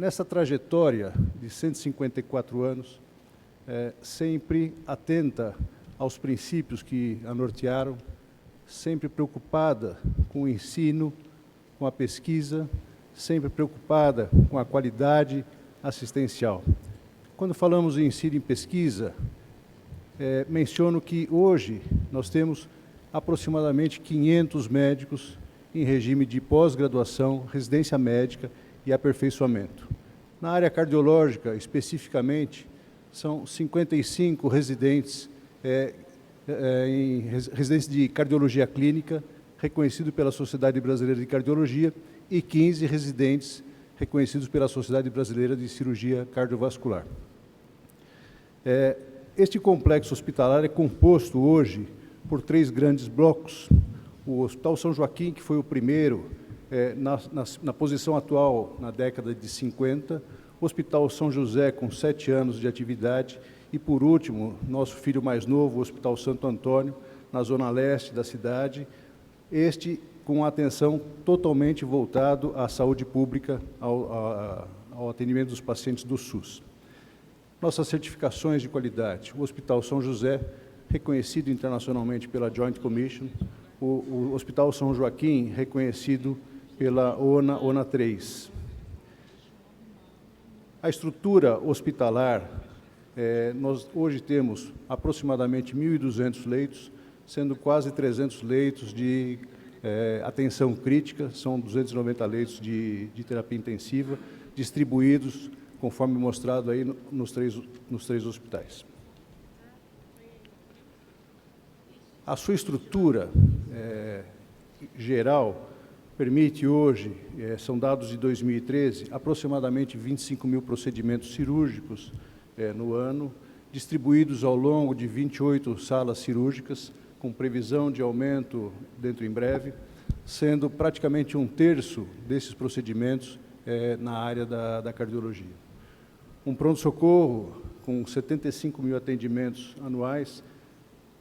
nessa trajetória de 154 anos, sempre atenta aos princípios que a nortearam, sempre preocupada com o ensino, com a pesquisa, sempre preocupada com a qualidade assistencial. Quando falamos em ensino e pesquisa, menciono que hoje nós temos aproximadamente 500 médicos em regime de pós-graduação, residência médica e aperfeiçoamento. Na área cardiológica, especificamente, são 55 residentes em residência de cardiologia clínica, reconhecido pela Sociedade Brasileira de Cardiologia, e 15 residentes reconhecidos pela Sociedade Brasileira de Cirurgia Cardiovascular. Este complexo hospitalar é composto hoje por 3 grandes blocos. O Hospital São Joaquim, que foi o primeiro, na posição atual, na década de 50, o Hospital São José, com 7 anos de atividade, e, por último, nosso filho mais novo, o Hospital Santo Antônio, na zona leste da cidade, este com atenção totalmente voltado à saúde pública, ao atendimento dos pacientes do SUS. Nossas certificações de qualidade: o Hospital São José, reconhecido internacionalmente pela Joint Commission, o Hospital São Joaquim, reconhecido pela ONA 3. A estrutura hospitalar, nós hoje temos aproximadamente 1.200 leitos, sendo quase 300 leitos de atenção crítica, são 290 leitos de terapia intensiva, distribuídos, conforme mostrado aí nos três hospitais. A sua estrutura geral permite hoje, são dados de 2013, aproximadamente 25 mil procedimentos cirúrgicos no ano, distribuídos ao longo de 28 salas cirúrgicas, com previsão de aumento dentro em breve, sendo praticamente 1/3 desses procedimentos na área da cardiologia. Um pronto-socorro com 75 mil atendimentos anuais,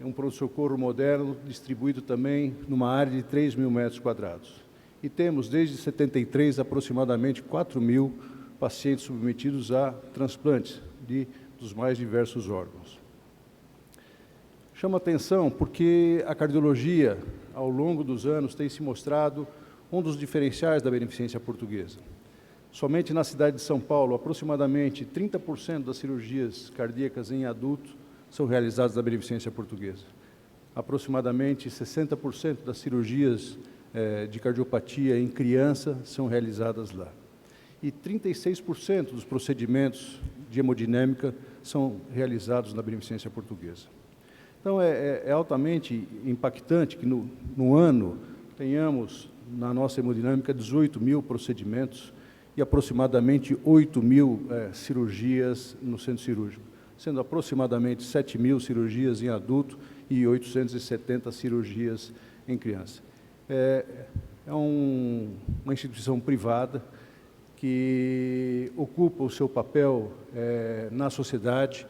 um pronto-socorro moderno, distribuído também numa área de 3 mil metros quadrados. E temos, desde 73, aproximadamente 4 mil pacientes submetidos a transplantes dos mais diversos órgãos. Chama atenção porque a cardiologia, ao longo dos anos, tem se mostrado um dos diferenciais da beneficência portuguesa. Somente na cidade de São Paulo, aproximadamente 30% das cirurgias cardíacas em adulto são realizadas na beneficência portuguesa. Aproximadamente 60% das cirurgias de cardiopatia em criança são realizadas lá. E 36% dos procedimentos de hemodinâmica são realizados na beneficência portuguesa. Então, é altamente impactante que no ano tenhamos, na nossa hemodinâmica, 18 mil procedimentos e aproximadamente 8 mil cirurgias no centro cirúrgico, sendo aproximadamente 7 mil cirurgias em adulto e 870 cirurgias em criança. É uma instituição privada que ocupa o seu papel na sociedade,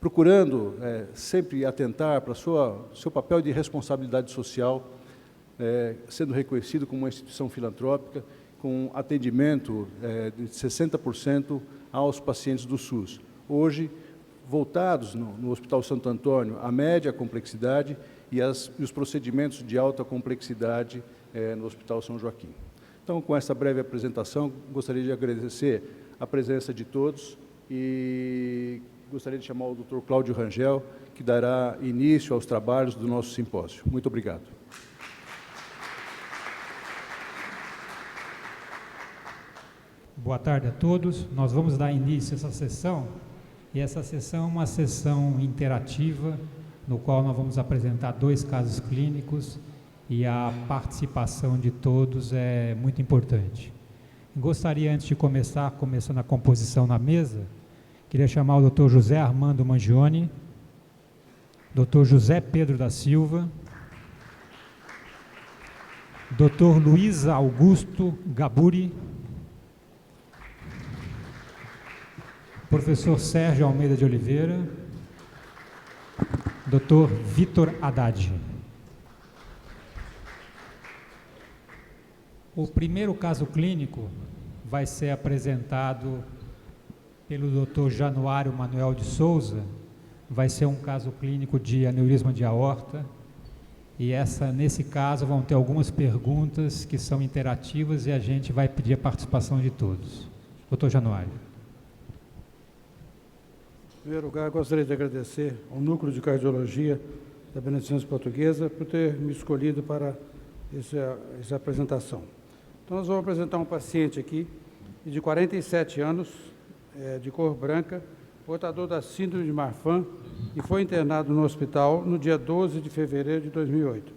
procurando sempre atentar para o seu papel de responsabilidade social, sendo reconhecido como uma instituição filantrópica, com atendimento de 60% aos pacientes do SUS. Hoje, voltados no Hospital Santo Antônio à média complexidade e os procedimentos de alta complexidade no Hospital São Joaquim. Então, com essa breve apresentação, gostaria de agradecer a presença de todos e gostaria de chamar o Dr. Cláudio Rangel, que dará início aos trabalhos do nosso simpósio. Muito obrigado. Boa tarde a todos. Nós vamos dar início a essa sessão, e essa sessão é uma sessão interativa, no qual nós vamos apresentar 2 casos clínicos, e a participação de todos é muito importante. Gostaria, antes de começando a composição na mesa, queria chamar o Dr. José Armando Mangione, Dr. José Pedro da Silva, Dr. Luiz Augusto Gaburi, Professor Sérgio Almeida de Oliveira, Dr. Vitor Haddad. O primeiro caso clínico vai ser apresentado pelo Dr. Januário Manuel de Souza. Vai ser um caso clínico de aneurisma de aorta. E nesse caso vão ter algumas perguntas que são interativas e a gente vai pedir a participação de todos. Dr. Januário. Em primeiro lugar, gostaria de agradecer ao Núcleo de Cardiologia da Beneficência Portuguesa por ter me escolhido para essa apresentação. Então, nós vamos apresentar um paciente aqui de 47 anos, de cor branca, portador da síndrome de Marfan, e foi internado no hospital no dia 12 de fevereiro de 2008.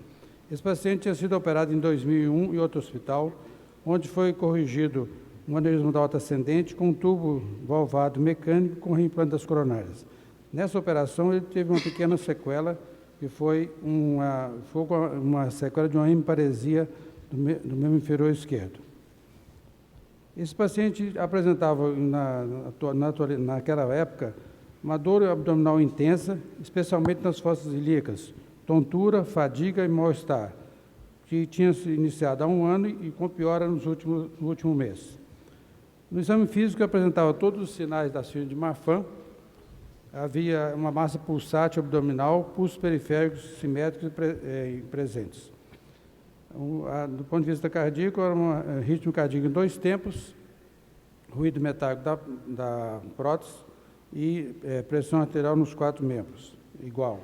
Esse paciente tinha sido operado em 2001 em outro hospital, onde foi corrigido um aneurisma da aorta ascendente com um tubo valvado mecânico com reimplante das coronárias. Nessa operação, ele teve uma pequena sequela, que foi uma sequela de uma hemiparesia do membro inferior esquerdo. Esse paciente apresentava, naquela época, uma dor abdominal intensa, especialmente nas fossas ilíacas, tontura, fadiga e mal-estar, que tinha se iniciado há 1 ano e com piora no último mês. No exame físico, apresentava todos os sinais da síndrome de Marfan. Havia uma massa pulsátil abdominal, pulsos periféricos simétricos presentes. Do ponto de vista cardíaco, era um ritmo cardíaco em 2 tempos, ruído metálico da prótese e pressão arterial nos 4 membros, igual.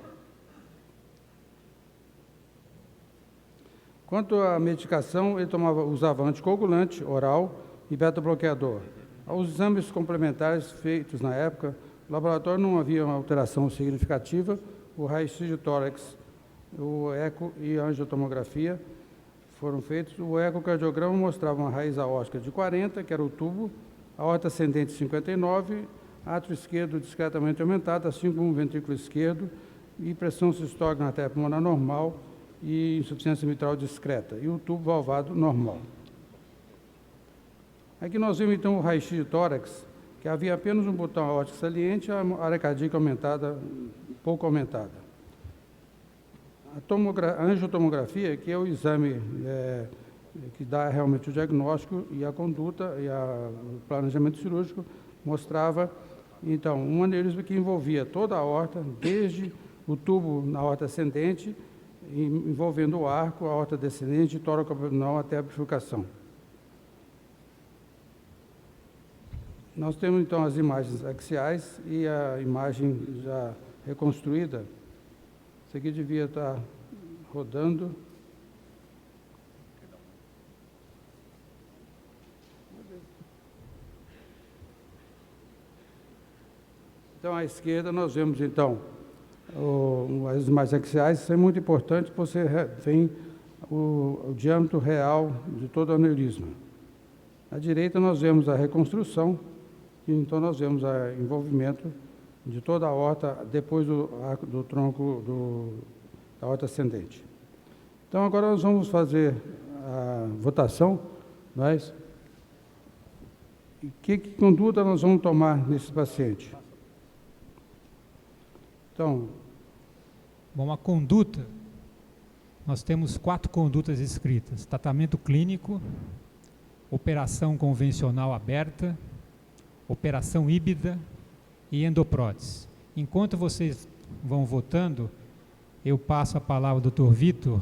Quanto à medicação, ele usava anticoagulante oral e beta-bloqueador. Aos exames complementares feitos na época, no laboratório não havia uma alteração significativa, o raio-x de tórax, o eco e a angiotomografia foram feitos. O ecocardiograma mostrava uma raiz aórtica de 40, que era o tubo, aorta ascendente 59, átrio esquerdo discretamente aumentado, assim como o ventrículo esquerdo, e pressão sistólica na artéria pulmonar normal e insuficiência mitral discreta, e o tubo valvado normal. Aqui nós vimos então o raio-x de tórax, que havia apenas um botão aórtico saliente e a área cardíaca aumentada, pouco aumentada. A angiotomografia, que é o exame que dá realmente o diagnóstico e a conduta e o planejamento cirúrgico, mostrava, então, um aneurisma que envolvia toda a aorta, desde o tubo na aorta ascendente, envolvendo o arco, a aorta descendente e tórax abdominal até a bifurcação. Nós temos, então, as imagens axiais e a imagem já reconstruída. Isso aqui devia estar rodando. Então, à esquerda, nós vemos, então, as imagens axiais. Isso é muito importante, você tem o diâmetro real de todo o aneurisma. À direita, nós vemos a reconstrução, e então nós vemos o envolvimento de toda a aorta depois do tronco da aorta ascendente. Então, agora nós vamos fazer a votação, mas que conduta nós vamos tomar nesse paciente? Então, bom, a conduta, nós temos 4 condutas escritas: tratamento clínico, operação convencional aberta, operação híbrida e endoprótese. Enquanto vocês vão votando, eu passo a palavra ao Dr. Vitor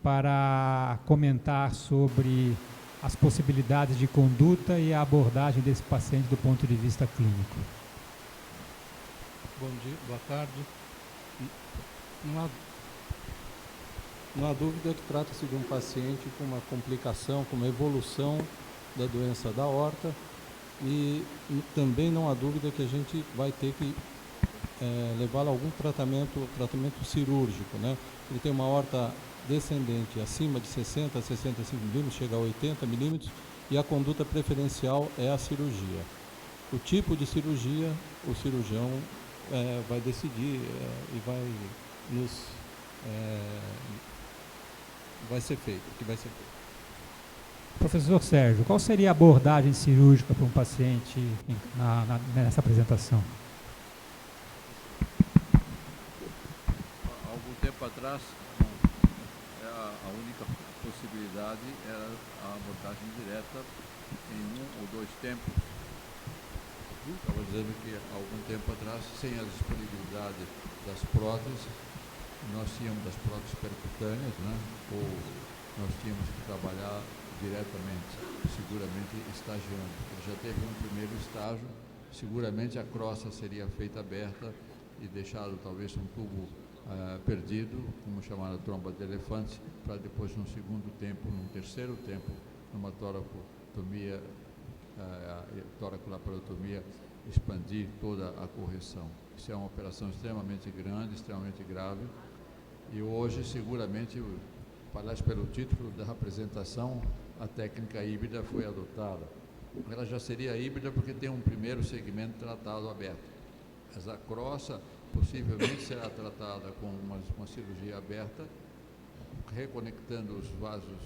para comentar sobre as possibilidades de conduta e a abordagem desse paciente do ponto de vista clínico. Bom dia, boa tarde. Não há dúvida que trata-se de um paciente com uma complicação, com uma evolução da doença da aorta, e também não há dúvida que a gente vai ter que levá-lo a algum tratamento cirúrgico, né? Ele tem uma aorta descendente acima de 60 a 65 milímetros, chega a 80 milímetros, e a conduta preferencial é a cirurgia. O tipo de cirurgia, o cirurgião vai decidir e vai ser feito, o que vai ser feito. Professor Sérgio, qual seria a abordagem cirúrgica para um paciente nessa apresentação? Há algum tempo atrás, a única possibilidade era a abordagem direta em um ou dois tempos. Estava dizendo que há algum tempo atrás, sem a disponibilidade das próteses, nós tínhamos das próteses percutâneas, né? Ou nós tínhamos que trabalhar diretamente, seguramente estagiando. Ele já teve um primeiro estágio, seguramente a crosta seria feita aberta e deixado talvez um tubo perdido, como chamada tromba de elefante, para depois num segundo tempo, num terceiro tempo, numa toracotomia, toracolaparotomia, expandir toda a correção. Isso é uma operação extremamente grande, extremamente grave, e hoje seguramente, aliás, pelo título da apresentação, a técnica híbrida foi adotada. Ela já seria híbrida porque tem um primeiro segmento tratado aberto. Mas a crosta possivelmente será tratada com uma cirurgia aberta, reconectando os vasos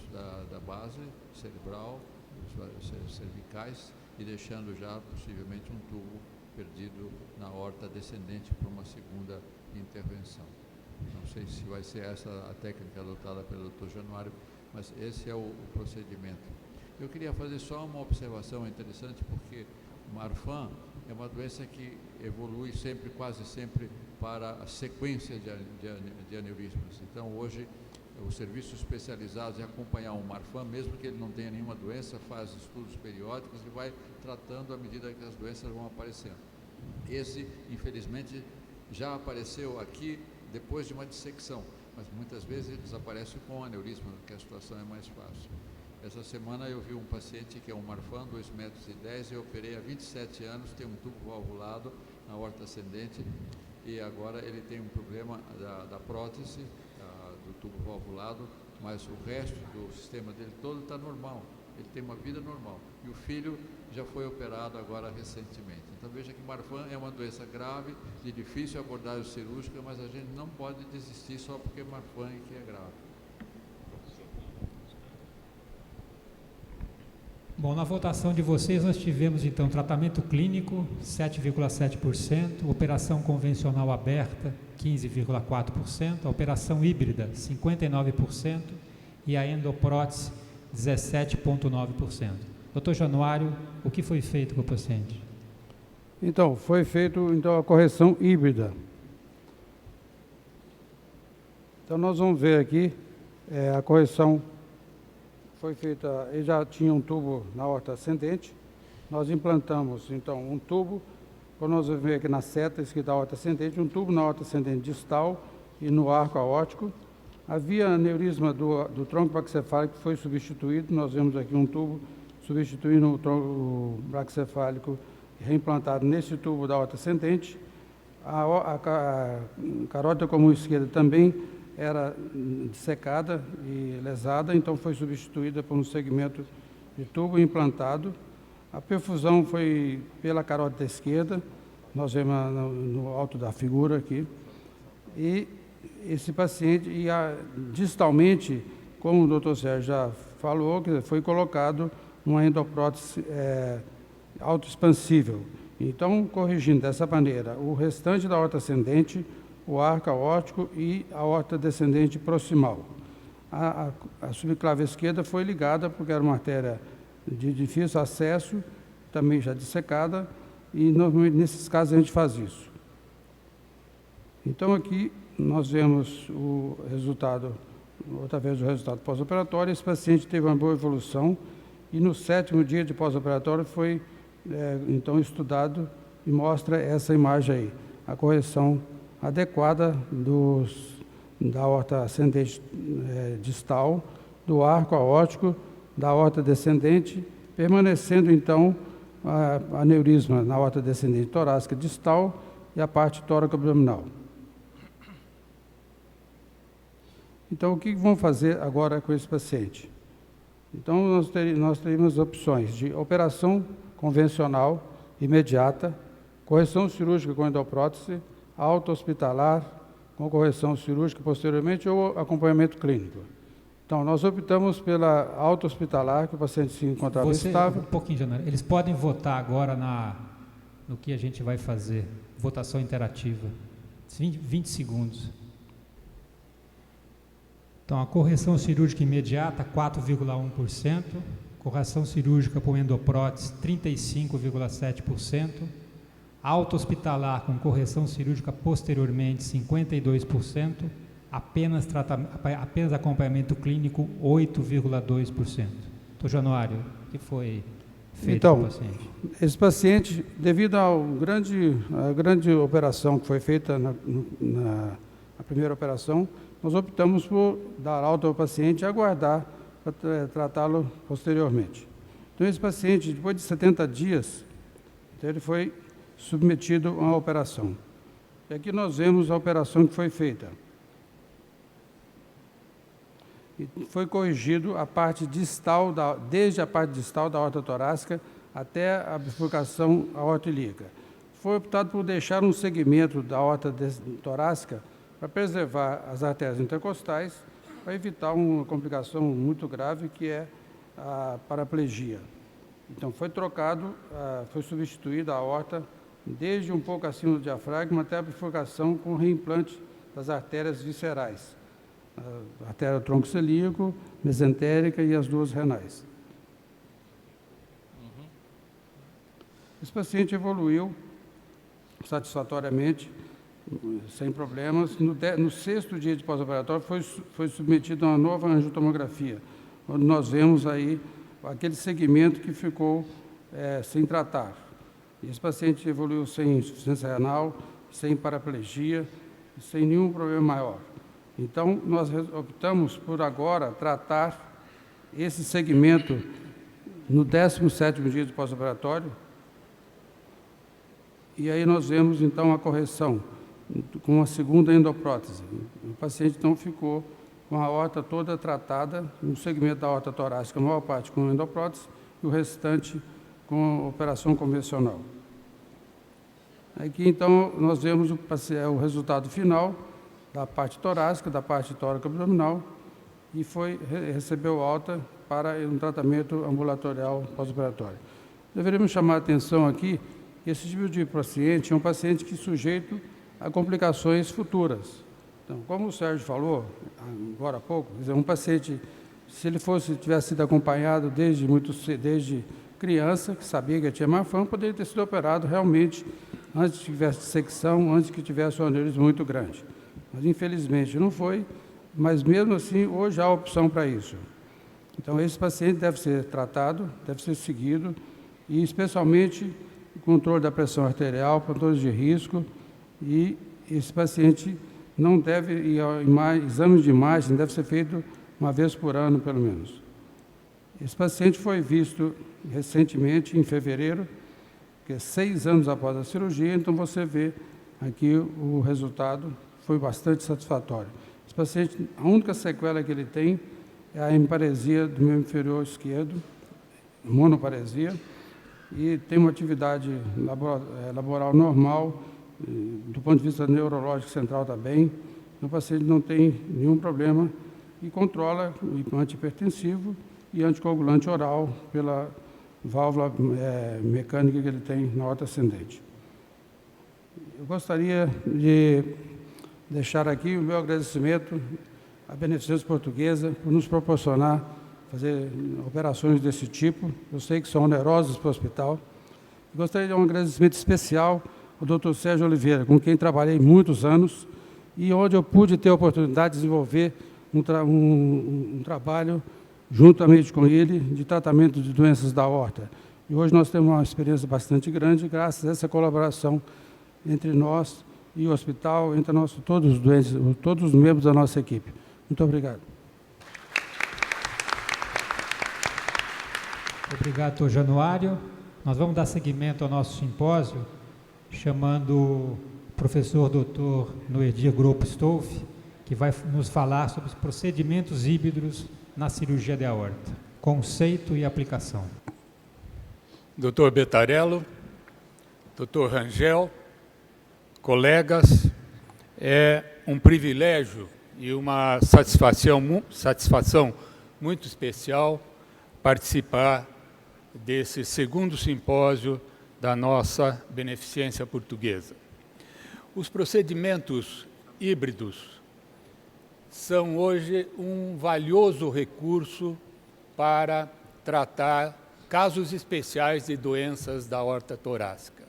da base cerebral, os vasos cervicais, e deixando já possivelmente um tubo perdido na aorta descendente para uma segunda intervenção. Não sei se vai ser essa a técnica adotada pelo Dr. Januário, mas esse é o procedimento. Eu queria fazer só uma observação interessante, porque o Marfan é uma doença que evolui sempre, quase sempre, para a sequência de aneurismas. Então, hoje, os serviços especializados em acompanhar o Marfan, mesmo que ele não tenha nenhuma doença, faz estudos periódicos e vai tratando à medida que as doenças vão aparecendo. Esse, infelizmente, já apareceu aqui depois de uma dissecção, mas muitas vezes ele desaparece com aneurisma, porque a situação é mais fácil. Essa semana eu vi um paciente que é um Marfan, 2,10 metros, eu operei há 27 anos, tem um tubo valvulado na aorta ascendente, e agora ele tem um problema da prótese, do tubo valvulado, mas o resto do sistema dele todo está normal, ele tem uma vida normal. E o filho já foi operado agora recentemente. Então veja que Marfan é uma doença grave, de difícil abordagem cirúrgica, mas a gente não pode desistir só porque Marfan é que é grave. Bom, na votação de vocês nós tivemos então tratamento clínico 7,7%, operação convencional aberta 15,4%, a operação híbrida 59% e a endoprótese 17,9%. Dr. Januário, o que foi feito com o paciente? Então, foi feito a correção híbrida. Então, nós vamos ver aqui a correção. Foi feita, ele já tinha um tubo na aorta ascendente, nós implantamos então um tubo, quando nós vemos aqui na seta escrita aorta ascendente, um tubo na aorta ascendente distal e no arco aórtico. Havia aneurisma do tronco braquicefálico que foi substituído, nós vemos aqui um tubo substituindo o tronco braquicefálico reimplantado nesse tubo da aorta ascendente. A carótida comum esquerda também era dissecada e lesada, então foi substituída por um segmento de tubo implantado. A perfusão foi pela carótida esquerda, nós vemos no alto da figura aqui. E esse paciente, distalmente, como o Dr. Sérgio já falou, foi colocado uma endoprótese autoexpansível. Então, corrigindo dessa maneira, o restante da aorta ascendente, o arco aórtico e a aorta descendente proximal. A subclave esquerda foi ligada porque era uma artéria de difícil acesso, também já dissecada, e normalmente nesses casos a gente faz isso. Então aqui nós vemos o resultado, outra vez o resultado pós-operatório. Esse paciente teve uma boa evolução e no 7º dia de pós-operatório foi então estudado e mostra essa imagem aí, a correção adequada da aorta ascendente distal, do arco aórtico, da aorta descendente, permanecendo então a aneurisma na aorta descendente torácica distal e a parte tóraco-abdominal. Então, o que vamos fazer agora com esse paciente? Então, nós teríamos opções de operação convencional imediata, correção cirúrgica com endoprótese, alta hospitalar, com correção cirúrgica posteriormente ou acompanhamento clínico. Então, nós optamos pela alta hospitalar, que o paciente se encontrava estável. Um pouquinho, Januário. Eles podem votar agora no que a gente vai fazer, votação interativa. 20 segundos. Então, a correção cirúrgica imediata, 4,1%, correção cirúrgica por endoprótese 35,7%, alta hospitalar com correção cirúrgica posteriormente 52%, apenas acompanhamento clínico 8,2%. Doutor Januário, o que foi feito Então, com o paciente? Esse paciente, devido à grande operação que foi feita na primeira operação, nós optamos por dar alta ao paciente e aguardar para tratá-lo posteriormente. Então, esse paciente, depois de 70 dias, então ele foi submetido a uma operação. E aqui nós vemos a operação que foi feita. E foi corrigido a parte distal, desde a parte distal da aorta torácica até a bifurcação aortoilíaca. Foi optado por deixar um segmento da aorta torácica para preservar as artérias intercostais, para evitar uma complicação muito grave, que é a paraplegia. Então, foi substituída a aorta desde um pouco acima do diafragma até a bifurcação com reimplante das artérias viscerais, a artéria tronco celíaco, mesentérica e as duas renais. Esse paciente evoluiu satisfatoriamente, sem problemas. No 6º dia de pós-operatório foi submetido a uma nova angiotomografia, onde nós vemos aí aquele segmento que ficou sem tratar. Esse paciente evoluiu sem insuficiência renal, sem paraplegia, sem nenhum problema maior. Então, nós optamos por agora tratar esse segmento no 17º dia de pós-operatório, e aí nós vemos então a correção com a segunda endoprótese. O paciente então ficou com a aorta toda tratada, um segmento da aorta torácica, a maior parte com endoprótese e o restante com operação convencional. Aqui então nós vemos o resultado final da parte torácica, da parte tóraco-abdominal, e recebeu alta para um tratamento ambulatorial pós-operatório. Deveríamos chamar a atenção aqui que esse tipo de paciente é um paciente que é sujeito a complicações futuras. Então, como o Sérgio falou agora há pouco, quer dizer, um paciente, se ele tivesse sido acompanhado desde criança, que sabia que tinha Marfan, poderia ter sido operado realmente antes que tivesse dissecção, antes que tivesse um aneurisma muito grande. Mas, infelizmente, não foi, mas, mesmo assim, hoje há opção para isso. Então, esse paciente deve ser tratado, deve ser seguido, e, especialmente, o controle da pressão arterial, controle de risco, e esse paciente não deve ir ao exame de imagem, deve ser feito uma vez por ano, pelo menos. Esse paciente foi visto recentemente, em fevereiro, que é 6 anos após a cirurgia, então você vê aqui o resultado, foi bastante satisfatório. Esse paciente, a única sequela que ele tem é a hemiparesia do membro inferior esquerdo, monoparesia, e tem uma atividade laboral normal, do ponto de vista neurológico central também. O paciente não tem nenhum problema e controla o antihipertensivo e anticoagulante oral pela válvula mecânica que ele tem na aorta ascendente. Eu gostaria de deixar aqui o meu agradecimento à Beneficência Portuguesa por nos proporcionar fazer operações desse tipo. Eu sei que são onerosas para o hospital. Gostaria de dar um agradecimento especial ao Dr. Sérgio Oliveira, com quem trabalhei muitos anos e onde eu pude ter a oportunidade de desenvolver um trabalho juntamente com ele de tratamento de doenças da aorta. E hoje nós temos uma experiência bastante grande graças a essa colaboração entre nós e o hospital, entre todos os doentes, todos os membros da nossa equipe. Muito obrigado. Obrigado, doutor Januário. Nós vamos dar seguimento ao nosso simpósio, chamando o professor Dr. Noedir Grupo Stolf, que vai nos falar sobre os procedimentos híbridos na cirurgia de aorta, conceito e aplicação. Dr. Betarello, Dr. Rangel, colegas, é um privilégio e uma satisfação muito especial participar desse segundo simpósio da nossa Beneficência Portuguesa. Os procedimentos híbridos são hoje um valioso recurso para tratar casos especiais de doenças da aorta torácica.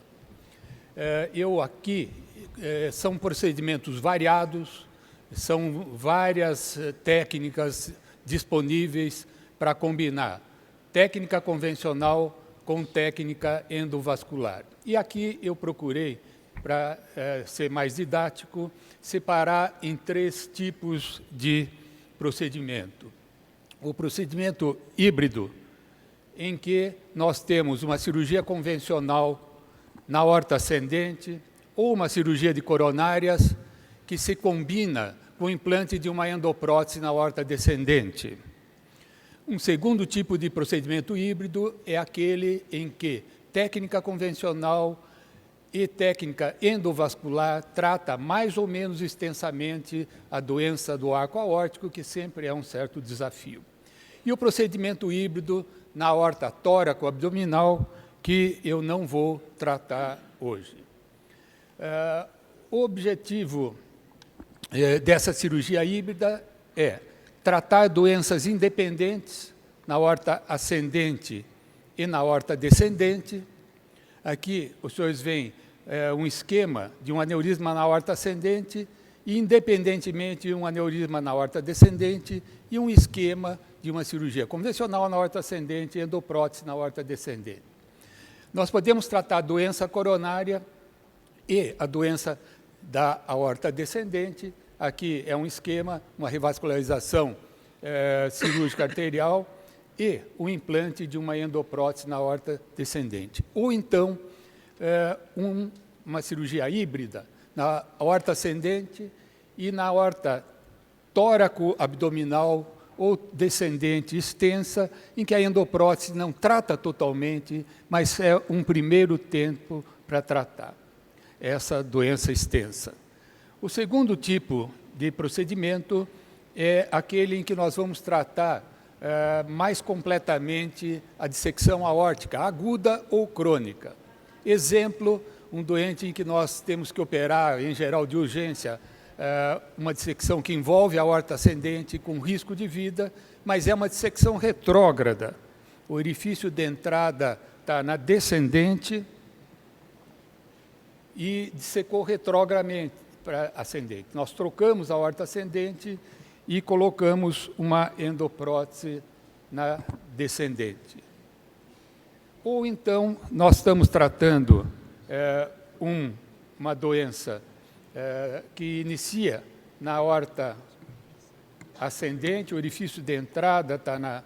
São procedimentos variados, são várias técnicas disponíveis para combinar técnica convencional com técnica endovascular. E aqui eu procurei, para ser mais didático, separar em 3 tipos de procedimento. O procedimento híbrido, em que nós temos uma cirurgia convencional na aorta ascendente ou uma cirurgia de coronárias que se combina com o implante de uma endoprótese na aorta descendente. Um segundo tipo de procedimento híbrido é aquele em que técnica convencional e técnica endovascular trata mais ou menos extensamente a doença do arco aórtico, que sempre é um certo desafio. E o procedimento híbrido na aorta tóraco-abdominal, que eu não vou tratar hoje. O objetivo dessa cirurgia híbrida é tratar doenças independentes na aorta ascendente e na aorta descendente. Aqui, os senhores veem um esquema de um aneurisma na aorta ascendente e, independentemente, um aneurisma na aorta descendente e um esquema de uma cirurgia convencional na aorta ascendente e endoprótese na aorta descendente. Nós podemos tratar a doença coronária e a doença da aorta descendente. Aqui é um esquema, uma revascularização cirúrgica arterial e o implante de uma endoprótese na aorta descendente. Ou então, uma cirurgia híbrida na aorta ascendente e na aorta tóraco-abdominal ou descendente extensa, em que a endoprótese não trata totalmente, mas é um primeiro tempo para tratar essa doença extensa. O segundo tipo de procedimento é aquele em que nós vamos tratar mais completamente a dissecção aórtica, aguda ou crônica. Exemplo, um doente em que nós temos que operar, em geral de urgência, uma dissecção que envolve a aorta ascendente com risco de vida, mas é uma dissecção retrógrada. O orifício de entrada está na descendente e dissecou retrógradamente para ascendente. Nós trocamos a aorta ascendente e colocamos uma endoprótese na descendente. Ou então, nós estamos tratando uma doença que inicia na aorta ascendente, o orifício de entrada está na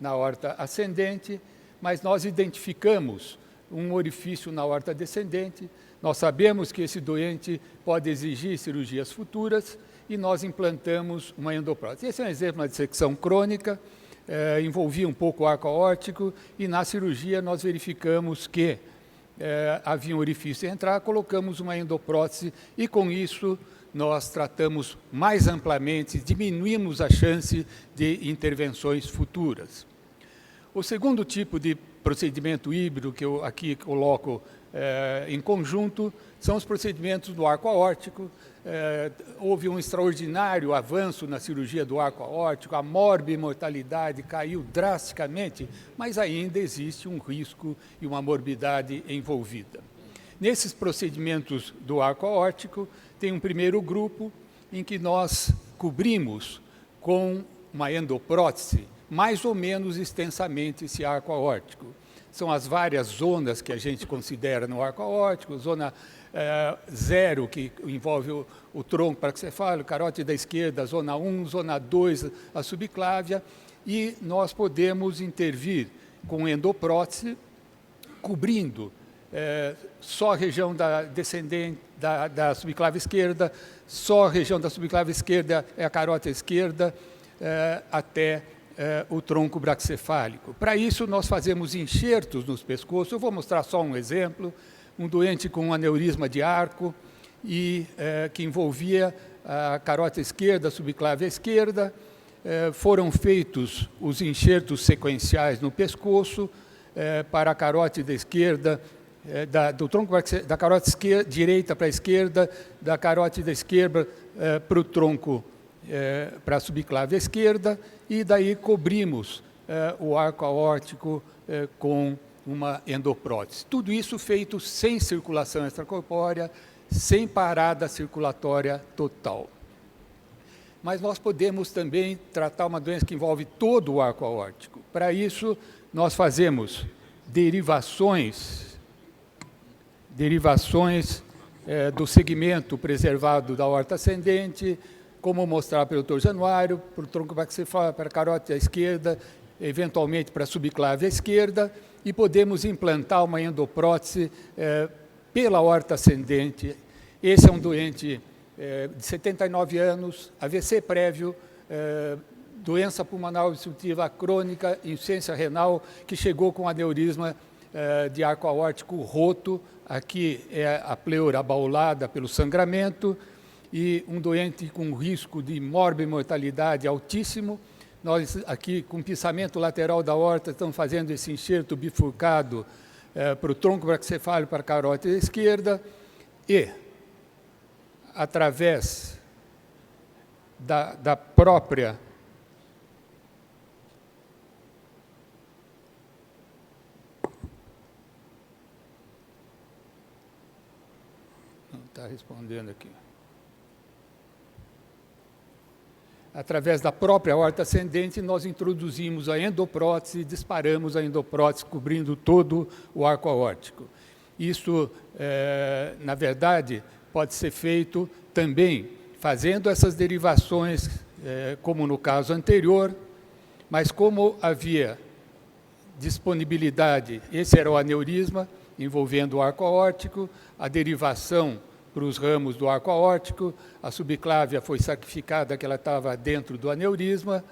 aorta ascendente, mas nós identificamos um orifício na aorta descendente, nós sabemos que esse doente pode exigir cirurgias futuras e nós implantamos uma endoprótese. Esse é um exemplo de uma dissecção crônica, envolvia um pouco o arco aórtico e na cirurgia nós verificamos que havia um orifício a entrar, colocamos uma endoprótese e com isso nós tratamos mais amplamente, diminuímos a chance de intervenções futuras. O segundo tipo de procedimento híbrido que eu aqui coloco em conjunto são os procedimentos do arco aórtico. Houve um extraordinário avanço na cirurgia do arco aórtico, a morbimortalidade caiu drasticamente, mas ainda existe um risco e uma morbidade envolvida. Nesses procedimentos do arco aórtico, tem um primeiro grupo em que nós cobrimos com uma endoprótese mais ou menos extensamente esse arco aórtico. São as várias zonas que a gente considera no arco aórtico, zona 0, que envolve o tronco parancefálico, carótide da esquerda, zona 1, zona 2, a subclávia, e nós podemos intervir com endoprótese, cobrindo só a região da descendente, da subclávia esquerda, só a região da subclávia esquerda é a carótide esquerda, até o tronco braquicefálico. Para isso, nós fazemos enxertos nos pescoços. Eu vou mostrar só um exemplo. Um doente com um aneurisma de arco e que envolvia a carótide esquerda, a subclávia esquerda. Foram feitos os enxertos sequenciais no pescoço para a carótide esquerda, do tronco da carótide direita para a esquerda, da carótide esquerda para o tronco, para a subclávia esquerda, e daí cobrimos o arco aórtico com uma endoprótese. Tudo isso feito sem circulação extracorpórea, sem parada circulatória total. Mas nós podemos também tratar uma doença que envolve todo o arco aórtico. Para isso, nós fazemos derivações do segmento preservado da aorta ascendente, como mostrar pelo Dr. Januário, para o tronco baxifal, para a carótida esquerda, eventualmente para a subclave esquerda, e podemos implantar uma endoprótese pela aorta ascendente. Esse é um doente de 79 anos, AVC prévio, doença pulmonar obstrutiva crônica, insuficiência renal, que chegou com aneurisma de arco aórtico roto. Aqui é a pleura abaulada pelo sangramento, e um doente com risco de morbimortalidade altíssimo. Nós aqui, com pissamento lateral da aorta, estamos fazendo esse enxerto bifurcado para o tronco braquicefálico, para a carótida esquerda, e, através da própria não está respondendo aqui. Através da própria aorta ascendente, nós introduzimos a endoprótese, disparamos a endoprótese, cobrindo todo o arco aórtico. Isso, na verdade, pode ser feito também fazendo essas derivações, como no caso anterior, mas como havia disponibilidade, esse era o aneurisma, envolvendo o arco aórtico, a derivação para os ramos do arco aórtico, a subclávia foi sacrificada, que ela estava dentro do aneurisma,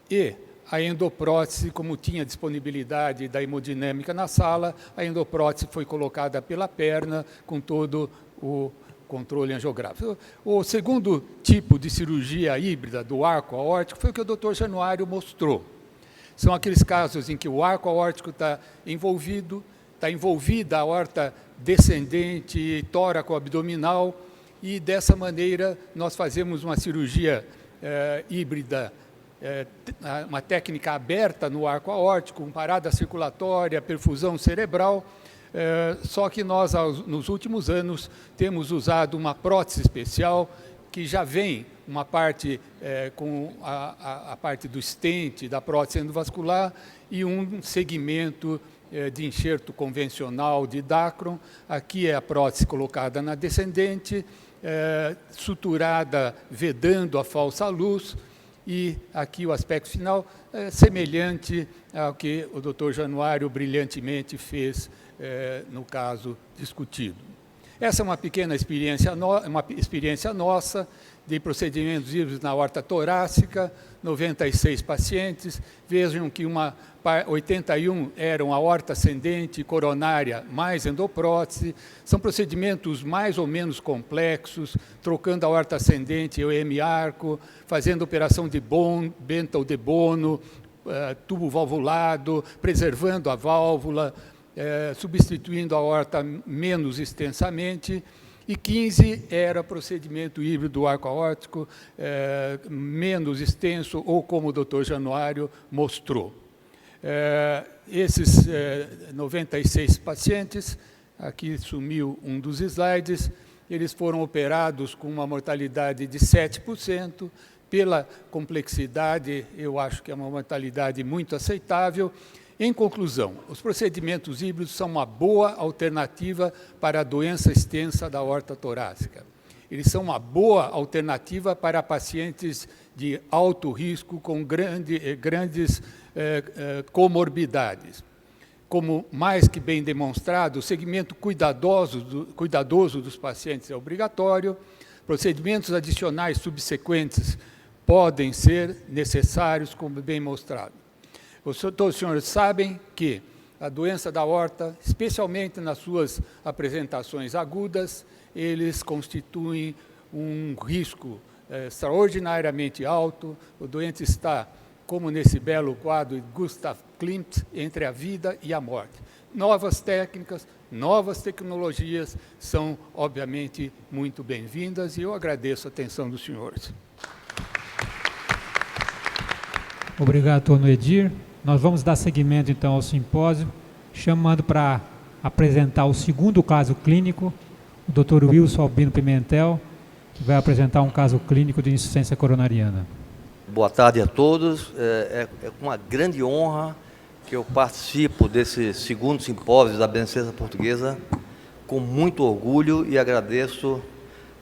e a endoprótese, como tinha disponibilidade da hemodinâmica na sala, a endoprótese foi colocada pela perna, com todo o controle angiográfico. O segundo tipo de cirurgia híbrida do arco aórtico foi o que o Dr. Januário mostrou. São aqueles casos em que o arco aórtico está envolvida a aorta descendente, tóraco-abdominal, e dessa maneira nós fazemos uma cirurgia híbrida, uma técnica aberta no arco aórtico, com parada circulatória, perfusão cerebral, só que nós, nos últimos anos, temos usado uma prótese especial que já vem uma parte com a parte do stent, da prótese endovascular, e um segmento de enxerto convencional de Dacron. Aqui é a prótese colocada na descendente, suturada, vedando a falsa luz, e aqui o aspecto final semelhante ao que o Dr. Januário brilhantemente fez no caso discutido. Essa é uma pequena experiência, nossa de procedimentos híbridos na aorta torácica, 96 pacientes. Vejam que 81 eram aorta ascendente, coronária, mais endoprótese. São procedimentos mais ou menos complexos, trocando a aorta ascendente e o hemiarco, fazendo operação de Bentall de Bono, tubo valvulado, preservando a válvula, substituindo a aorta menos extensamente, e 15 era procedimento híbrido do arco aórtico, menos extenso, ou como o Dr. Januário mostrou. Esses 96 pacientes, aqui sumiu um dos slides, eles foram operados com uma mortalidade de 7%, pela complexidade, eu acho que é uma mortalidade muito aceitável. Em conclusão, os procedimentos híbridos são uma boa alternativa para a doença extensa da aorta torácica. Eles são uma boa alternativa para pacientes de alto risco com grandes comorbidades. Como mais que bem demonstrado, o segmento cuidadoso dos pacientes é obrigatório. Procedimentos adicionais subsequentes podem ser necessários, como bem mostrado. Todos os senhores sabem que a doença da aorta, especialmente nas suas apresentações agudas, eles constituem um risco extraordinariamente alto. O doente está, como nesse belo quadro de Gustav Klimt, entre a vida e a morte. Novas técnicas, novas tecnologias são, obviamente, muito bem-vindas, e eu agradeço a atenção dos senhores. Obrigado, Dr. Edir. nós vamos dar seguimento então ao simpósio, chamando para apresentar o segundo caso clínico, o Dr. Wilson Albino Pimentel, que vai apresentar um caso clínico de insuficiência coronariana. Boa tarde a todos. É com uma grande honra que eu participo desse segundo simpósio da Beneficência Portuguesa, com muito orgulho, e agradeço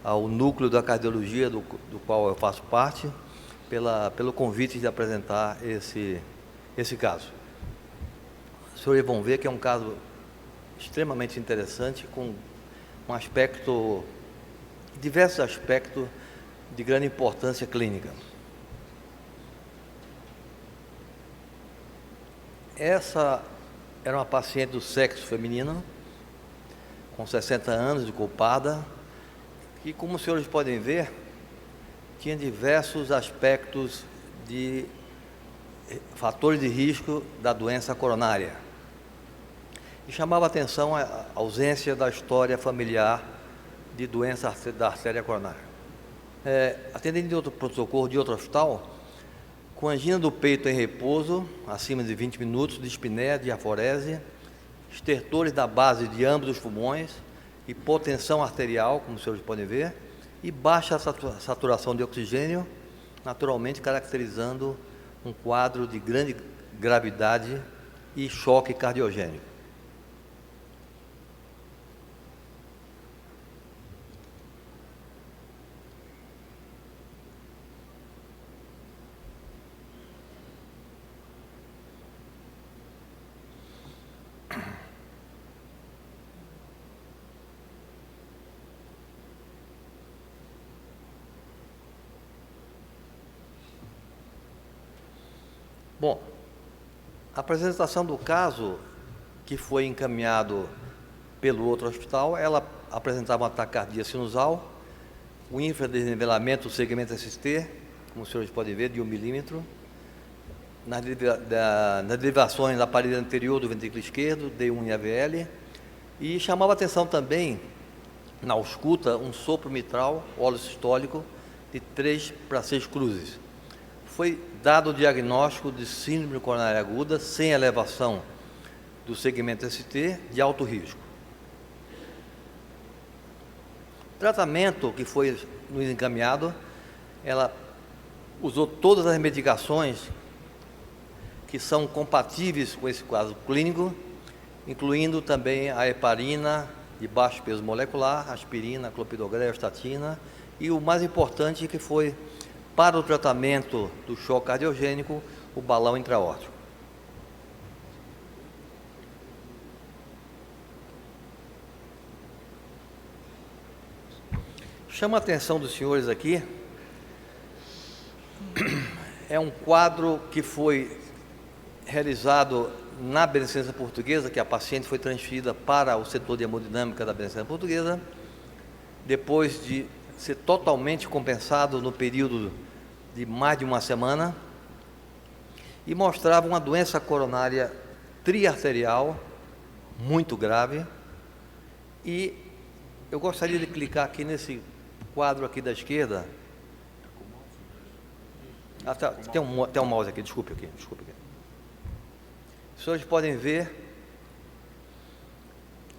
ao núcleo da cardiologia do qual eu faço parte, pelo convite de apresentar esse caso. Os senhores vão ver que é um caso extremamente interessante, com diversos aspectos de grande importância clínica. Essa era uma paciente do sexo feminino, com 60 anos, de Copada, e, como os senhores podem ver, tinha diversos aspectos de fatores de risco da doença coronária. E chamava a atenção a ausência da história familiar de doença da artéria coronária. Atendendo de outro pronto-socorro de outro hospital, com angina do peito em repouso, acima de 20 minutos, dispneia, diaforese, estertores da base de ambos os pulmões, hipotensão arterial, como os senhores podem ver, e baixa saturação de oxigênio, naturalmente caracterizando um quadro de grande gravidade e choque cardiogênico. Bom, a apresentação do caso, que foi encaminhado pelo outro hospital, ela apresentava uma taquicardia sinusal, o infradesnivelamento do segmento ST, como os senhores podem ver, de 1 milímetro, nas derivações da parede anterior do ventrículo esquerdo, D1 e AVL, e chamava atenção também, na ausculta, um sopro mitral óleo sistólico de 3 para 6 cruzes. Foi dado o diagnóstico de síndrome coronária aguda, sem elevação do segmento ST, de alto risco. O tratamento que foi nos encaminhado, ela usou todas as medicações que são compatíveis com esse quadro clínico, incluindo também a heparina de baixo peso molecular, aspirina, clopidogrel, estatina, e o mais importante que foi, para o tratamento do choque cardiogênico, o balão intra-aórtico. Chama a atenção dos senhores aqui, é um quadro que foi realizado na Beneficência Portuguesa, que a paciente foi transferida para o setor de hemodinâmica da Beneficência Portuguesa, depois de ser totalmente compensado no período de mais de uma semana, e mostrava uma doença coronária triarterial muito grave. E eu gostaria de clicar aqui nesse quadro aqui da esquerda. Tem um mouse aqui, desculpe aqui. Os senhores podem ver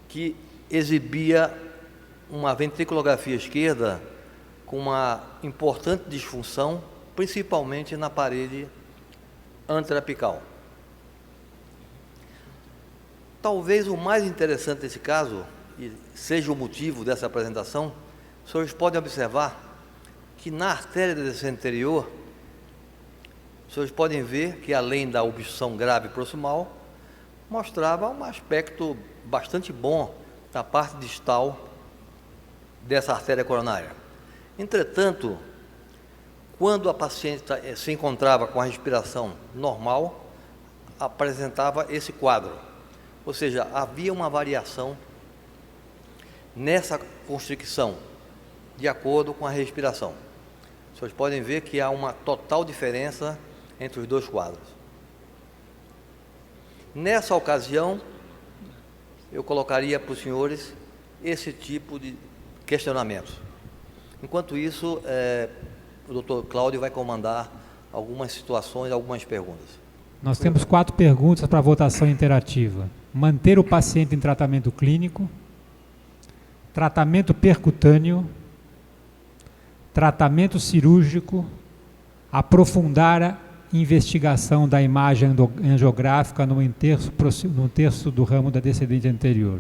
que exibia uma ventriculografia esquerda com uma importante disfunção, principalmente na parede anteapical. Talvez o mais interessante desse caso, e seja o motivo dessa apresentação, os senhores podem observar que na artéria descendente anterior, os senhores podem ver que, além da obstrução grave proximal, mostrava um aspecto bastante bom na parte distal dessa artéria coronária. Entretanto, quando a paciente se encontrava com a respiração normal, apresentava esse quadro, ou seja, havia uma variação nessa constricção, de acordo com a respiração. Vocês podem ver que há uma total diferença entre os dois quadros. Nessa ocasião, eu colocaria para os senhores esse tipo de questionamentos. Enquanto isso, o Dr. Cláudio vai comandar algumas situações, algumas perguntas. Nós temos 4 perguntas para votação interativa. Manter o paciente em tratamento clínico, tratamento percutâneo, tratamento cirúrgico, aprofundar a investigação da imagem angiográfica no terço do ramo da descendente anterior.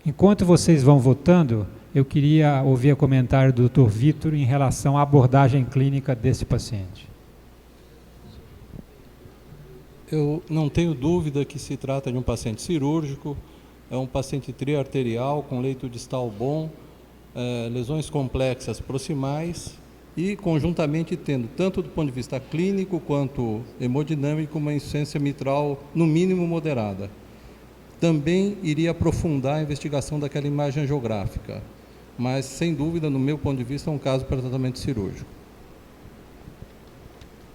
Enquanto vocês vão votando, eu queria ouvir o comentário do Dr. Vitor em relação à abordagem clínica desse paciente. Eu não tenho dúvida que se trata de um paciente cirúrgico, é um paciente triarterial com leito distal bom, lesões complexas proximais e conjuntamente tendo, tanto do ponto de vista clínico quanto hemodinâmico, uma insuficiência mitral no mínimo moderada. Também iria aprofundar a investigação daquela imagem angiográfica, mas sem dúvida, no meu ponto de vista, é um caso para tratamento cirúrgico.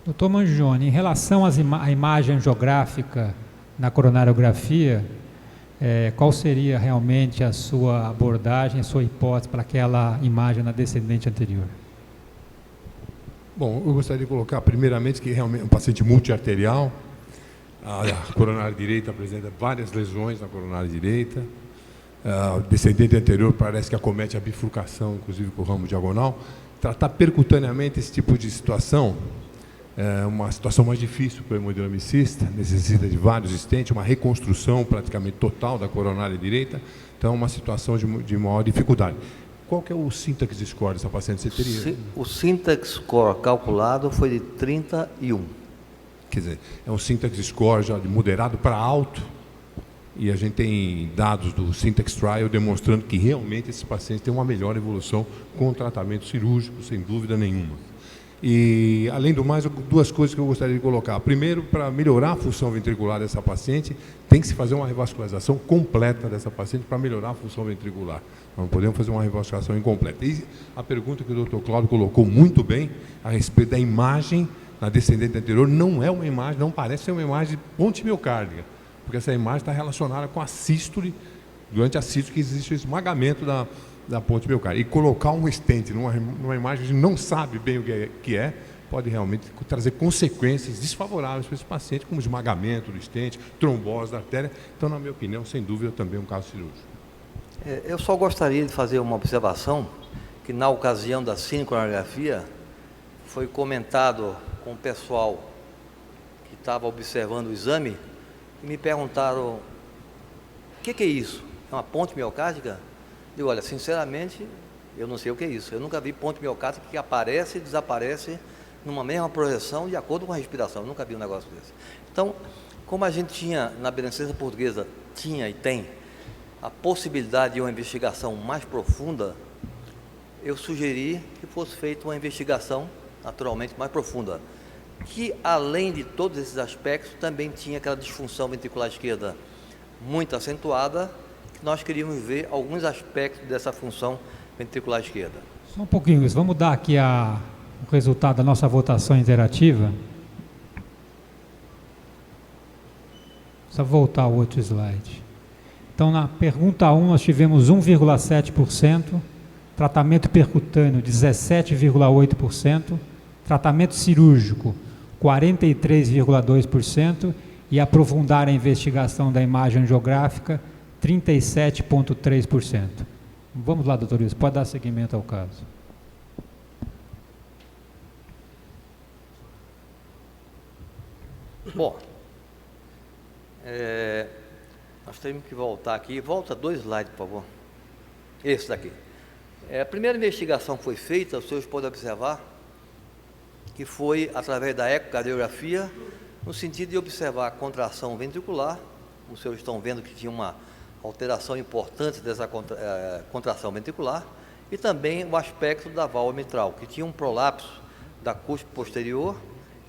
Dr. Mangione, em relação à imagem angiográfica na coronariografia, qual seria realmente a sua abordagem, a sua hipótese para aquela imagem na descendente anterior? Bom, eu gostaria de colocar primeiramente que realmente é um paciente multiarterial. A coronária direita apresenta várias lesões na coronária direita. O descendente anterior parece que acomete a bifurcação, inclusive com o ramo diagonal. Tratar percutaneamente esse tipo de situação é uma situação mais difícil para o hemodinamicista, necessita de vários stents, uma reconstrução praticamente total da coronária direita, então é uma situação de maior dificuldade. Qual que é o syntax score dessa paciente? Você teria? O syntax score calculado foi de 31. Quer dizer, é um syntax score já de moderado para alto, e a gente tem dados do Syntax Trial demonstrando que realmente esses pacientes têm uma melhor evolução com o tratamento cirúrgico, sem dúvida nenhuma. E, além do mais, 2 coisas que eu gostaria de colocar. Primeiro, para melhorar a função ventricular dessa paciente, tem que se fazer uma revascularização completa dessa paciente para melhorar a função ventricular. Nós não podemos fazer uma revascularização incompleta. E a pergunta que o Dr. Cláudio colocou muito bem a respeito da imagem na descendente anterior, não é uma imagem, não parece ser uma imagem de ponte miocárdica, porque essa imagem está relacionada com a sístole, durante a sístole que existe o esmagamento da ponte miocárdica. E colocar um stent numa imagem que a gente não sabe bem o que é, pode realmente trazer consequências desfavoráveis para esse paciente, como esmagamento do stent, trombose da artéria. Então, na minha opinião, sem dúvida, também é um caso cirúrgico. Eu só gostaria de fazer uma observação, que na ocasião da cinecoronariografia, foi comentado com o pessoal que estava observando o exame, e me perguntaram, o que é isso? É uma ponte miocárdica? Digo, olha, sinceramente, eu não sei o que é isso. Eu nunca vi ponte miocárdica que aparece e desaparece numa mesma projeção de acordo com a respiração. Eu nunca vi um negócio desse. Então, como a gente tinha, na Beneficência Portuguesa, tinha e tem a possibilidade de uma investigação mais profunda, eu sugeri que fosse feita uma investigação, naturalmente, mais profunda, que, além de todos esses aspectos, também tinha aquela disfunção ventricular esquerda muito acentuada, que nós queríamos ver alguns aspectos dessa função ventricular esquerda. Só um pouquinho, Luiz. Vamos dar aqui o resultado da nossa votação interativa. Só voltar ao outro slide. Então, na pergunta 1, nós tivemos 1,7%, tratamento percutâneo 17,8%, tratamento cirúrgico 43,2% e aprofundar a investigação da imagem angiográfica 37,3%. Vamos lá, doutor Luiz, pode dar seguimento ao caso. Bom, nós temos que voltar aqui. Volta 2 slides, por favor. Esse daqui. A primeira investigação que foi feita, os senhores podem observar, que foi através da ecocardiografia, no sentido de observar a contração ventricular. Os senhores estão vendo que tinha uma alteração importante dessa contração ventricular, e também o aspecto da válvula mitral, que tinha um prolapso da cúspide posterior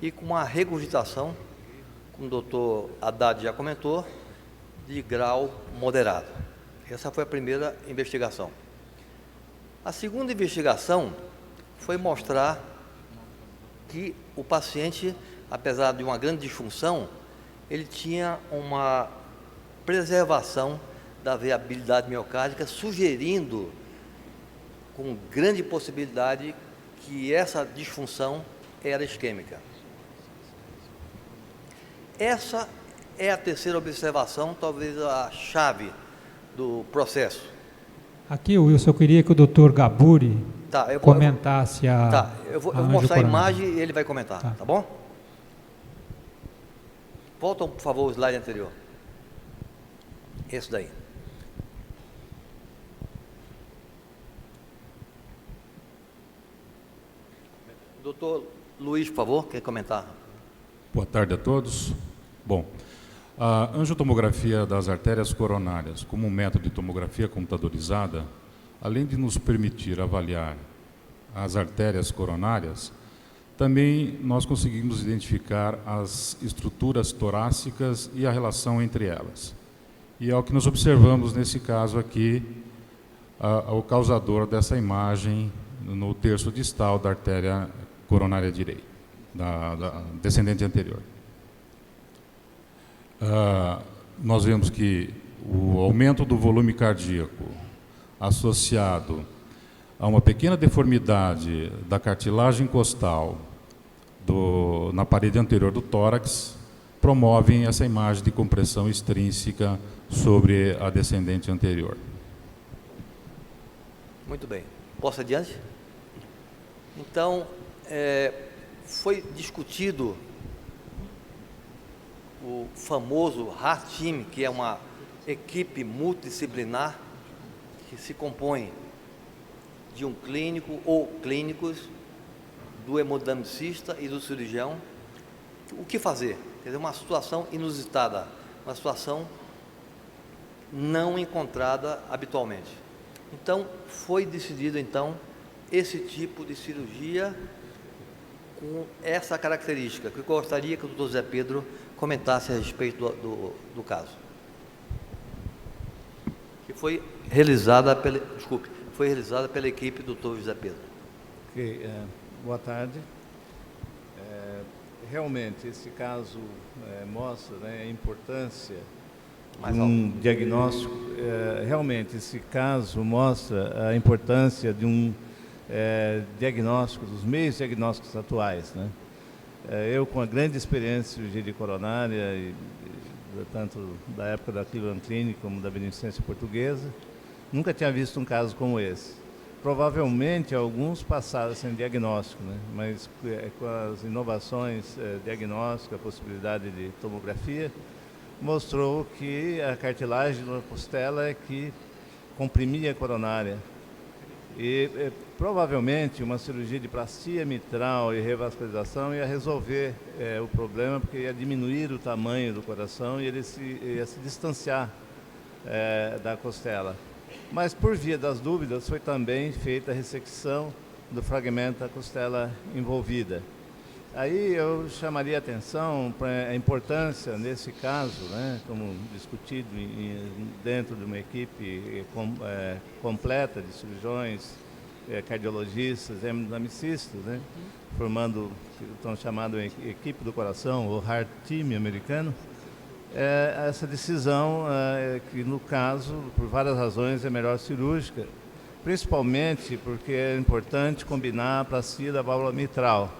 e com uma regurgitação, como o doutor Haddad já comentou, de grau moderado. Essa foi a primeira investigação. A segunda investigação foi mostrar que o paciente, apesar de uma grande disfunção, ele tinha uma preservação da viabilidade miocárdica, sugerindo com grande possibilidade que essa disfunção era isquêmica. Essa é a terceira observação, talvez a chave do processo. Aqui, Wilson, eu queria que o Dr. Gaburi comentasse a... Tá, eu vou mostrar a imagem e ele vai comentar, tá bom? Volta, por favor, o slide anterior. Esse daí. Doutor Luiz, por favor, quer comentar? Boa tarde a todos. Bom, a angiotomografia das artérias coronárias, como um método de tomografia computadorizada, além de nos permitir avaliar as artérias coronárias, também nós conseguimos identificar as estruturas torácicas e a relação entre elas. E é o que nós observamos nesse caso aqui, o causador dessa imagem no terço distal da artéria coronária direita, da descendente anterior. Nós vemos que o aumento do volume cardíaco associado a uma pequena deformidade da cartilagem costal na parede anterior do tórax promovem essa imagem de compressão extrínseca sobre a descendente anterior. Muito bem. Posso adiante? Então, foi discutido o famoso Heart Team, que é uma equipe multidisciplinar que se compõe de um clínico ou clínicos, do hemodinamicista e do cirurgião. O que fazer? Quer dizer, uma situação inusitada, uma situação não encontrada habitualmente. Então, foi decidido, então, esse tipo de cirurgia com essa característica, que eu gostaria que o Dr. José Pedro comentasse a respeito do caso. Que foi realizada pela equipe do Dr. José Pedro. Ok, boa tarde. Realmente, esse caso mostra, né, a importância de um diagnóstico. Realmente, esse caso mostra a importância de um diagnóstico, dos meios diagnósticos atuais, né? Eu, com a grande experiência em cirurgia de coronária, tanto da época da Cleveland Clinic como da Beneficência Portuguesa, nunca tinha visto um caso como esse. Provavelmente, alguns passaram sem diagnóstico, né? Mas com as inovações diagnósticas, a possibilidade de tomografia, mostrou que a cartilagem da costela é que comprimia a coronária. E provavelmente uma cirurgia de plastia mitral e revascularização ia resolver o problema, porque ia diminuir o tamanho do coração e ele ia se distanciar da costela. Mas, por via das dúvidas, foi também feita a ressecção do fragmento da costela envolvida. Aí eu chamaria a atenção para a importância, nesse caso, né, como discutido dentro de uma equipe completa de cirurgiões, cardiologistas, hemodinamicistas, né, formando o tão chamado equipe do coração, o Heart Team americano, essa decisão, que no caso, por várias razões, é melhor cirúrgica, principalmente porque é importante combinar a plastia da válvula mitral.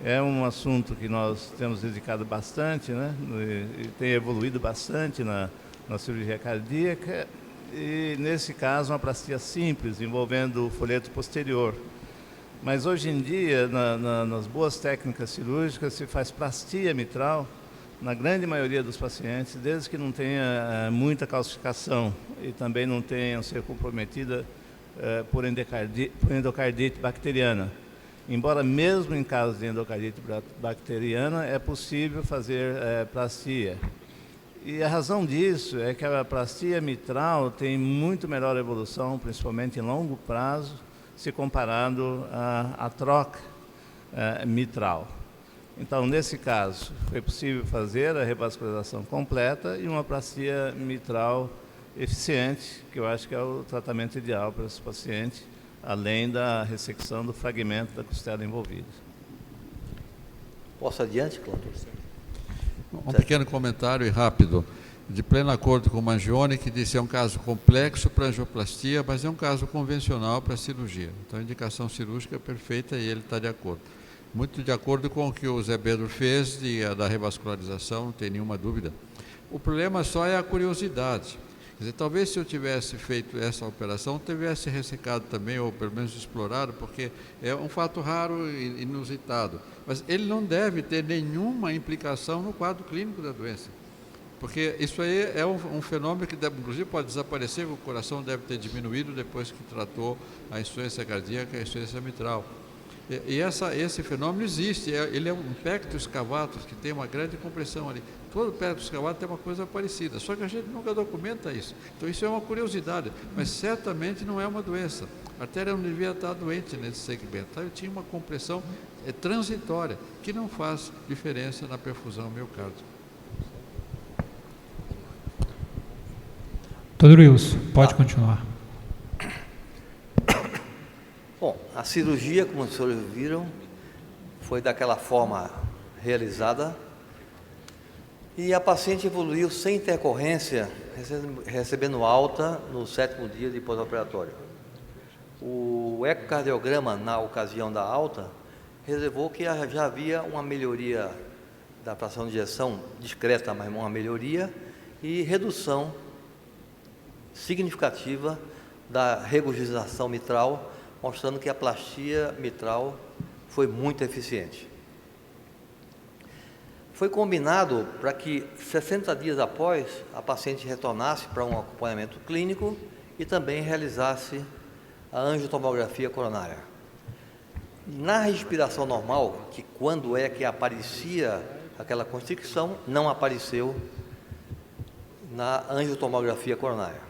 É um assunto que nós temos dedicado bastante, né? E tem evoluído bastante na cirurgia cardíaca, e nesse caso uma plastia simples, envolvendo o folheto posterior. Mas hoje em dia, nas boas técnicas cirúrgicas, se faz plastia mitral, na grande maioria dos pacientes, desde que não tenha muita calcificação e também não tenha ser comprometida por endocardite bacteriana. Embora mesmo em caso de endocardite bacteriana, é possível fazer plastia. E a razão disso é que a plastia mitral tem muito melhor evolução, principalmente em longo prazo, se comparado à troca mitral. Então, nesse caso, foi possível fazer a revascularização completa e uma plastia mitral eficiente, que eu acho que é o tratamento ideal para esse paciente, além da ressecção do fragmento da costela envolvida. Posso adiante, Cláudio? Um pequeno comentário e rápido. De pleno acordo com o Mangione, que disse que é um caso complexo para angioplastia, mas é um caso convencional para cirurgia. Então, a indicação cirúrgica é perfeita e ele está de acordo. muito de acordo com o que o Zé Pedro fez da revascularização, não tem nenhuma dúvida. O problema só é a curiosidade. Quer dizer, talvez se eu tivesse feito essa operação, tivesse ressecado também, ou pelo menos explorado, porque é um fato raro e inusitado. Mas ele não deve ter nenhuma implicação no quadro clínico da doença. Porque isso aí é um fenômeno que, inclusive, pode desaparecer, o coração deve ter diminuído depois que tratou a insuficiência cardíaca e a insuficiência mitral. E esse fenômeno existe, ele é um pectus cavatus, que tem uma grande compressão ali. Todo pectus cavatus tem uma coisa parecida, só que a gente nunca documenta isso. Então isso é uma curiosidade, mas certamente não é uma doença. A artéria não devia estar doente nesse segmento. Ele tinha uma compressão transitória, que não faz diferença na perfusão miocárdica. Doutor Wilson, pode continuar. Bom, a cirurgia, como os senhores viram, foi daquela forma realizada e a paciente evoluiu sem intercorrência, recebendo alta no 7º dia de pós-operatório. O ecocardiograma, na ocasião da alta, reservou que já havia uma melhoria da fração de ejeção, discreta, mas uma melhoria, e redução significativa da regurgitação mitral, mostrando que a plastia mitral foi muito eficiente. Foi combinado para que 60 dias após a paciente retornasse para um acompanhamento clínico e também realizasse a angiotomografia coronária. Na respiração normal, que quando é que aparecia aquela constricção, não apareceu na angiotomografia coronária.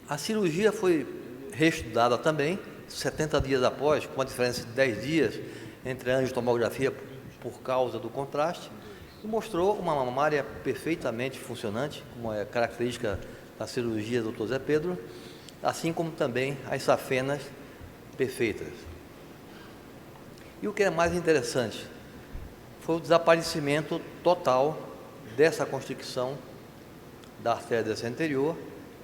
A cirurgia foi reestudada também, 70 dias após, com uma diferença de 10 dias entre a angiotomografia por causa do contraste, e mostrou uma mamária perfeitamente funcionante, como é característica da cirurgia do Dr. Zé Pedro, assim como também as safenas perfeitas. E o que é mais interessante foi o desaparecimento total dessa constricção da artéria descendente anterior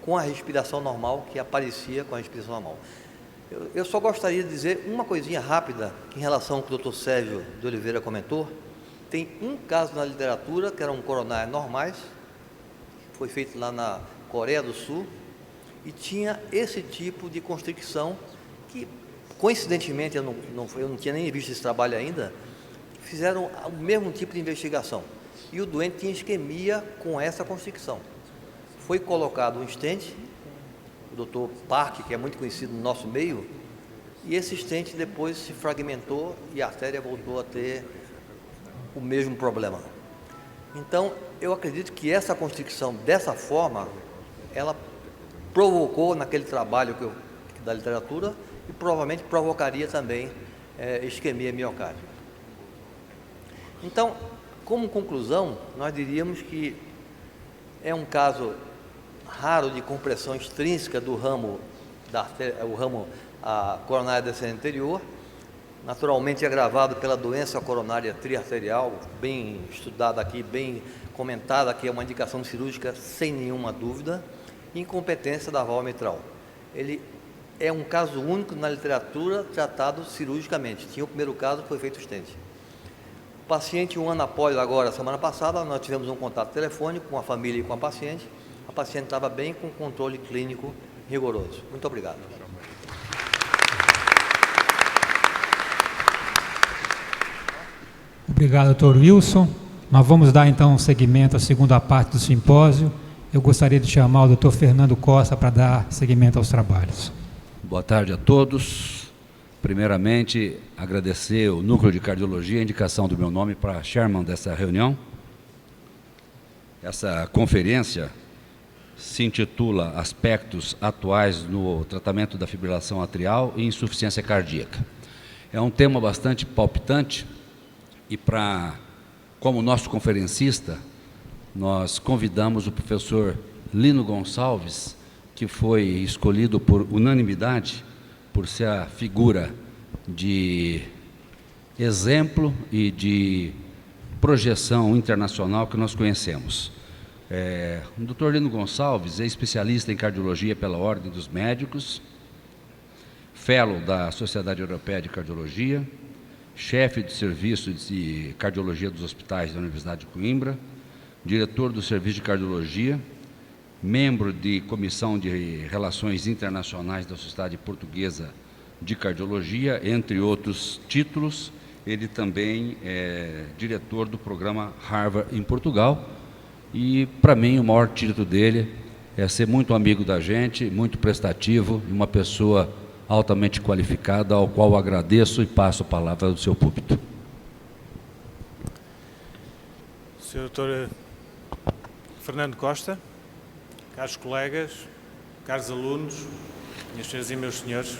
com a respiração normal, que aparecia com a respiração normal. Eu só gostaria de dizer uma coisinha rápida em relação ao que o Dr. Sérgio de Oliveira comentou. Tem um caso na literatura, que eram coronárias normais, foi feito lá na Coreia do Sul, e tinha esse tipo de constricção que, coincidentemente, eu não tinha nem visto esse trabalho ainda, fizeram o mesmo tipo de investigação. E o doente tinha isquemia com essa constricção. Foi colocado um stent, o Dr. Park, que é muito conhecido no nosso meio, e esse stent depois se fragmentou e a artéria voltou a ter o mesmo problema. Então, eu acredito que essa constricção, dessa forma, ela provocou naquele trabalho da literatura e provavelmente provocaria também isquemia miocárdica. Então, como conclusão, nós diríamos que é um caso raro de compressão extrínseca do ramo coronária descendente anterior, naturalmente agravado pela doença coronária triarterial, bem estudada aqui, bem comentada aqui, é uma indicação cirúrgica sem nenhuma dúvida, incompetência da válvula mitral. Ele é um caso único na literatura tratado cirurgicamente. Tinha o primeiro caso, foi feito stent. O paciente, um ano após, agora, semana passada, nós tivemos um contato telefônico com a família e com a paciente. A paciente estava bem, com controle clínico rigoroso. Muito obrigado. Obrigado, doutor Wilson. Nós vamos dar então seguimento à segunda parte do simpósio. Eu gostaria de chamar o doutor Fernando Costa para dar seguimento aos trabalhos. Boa tarde a todos. Primeiramente, agradecer o Núcleo de Cardiologia, a indicação do meu nome para chairman dessa reunião. Essa conferência se intitula Aspectos Atuais no Tratamento da Fibrilação Atrial e Insuficiência Cardíaca. É um tema bastante palpitante e, como nosso conferencista, nós convidamos o professor Lino Gonçalves, que foi escolhido por unanimidade por ser a figura de exemplo e de projeção internacional que nós conhecemos. O Dr. Lino Gonçalves é especialista em cardiologia pela Ordem dos Médicos, fellow da Sociedade Europeia de Cardiologia, chefe do Serviço de Cardiologia dos Hospitais da Universidade de Coimbra, diretor do Serviço de Cardiologia, membro de Comissão de Relações Internacionais da Sociedade Portuguesa de Cardiologia, entre outros títulos. Ele também é diretor do programa Harvard em Portugal. E, para mim, o maior título dele é ser muito amigo da gente, muito prestativo e uma pessoa altamente qualificada, ao qual agradeço e passo a palavra do seu púlpito. Sr. Dr. Fernando Costa, caros colegas, caros alunos, minhas senhoras e meus senhores,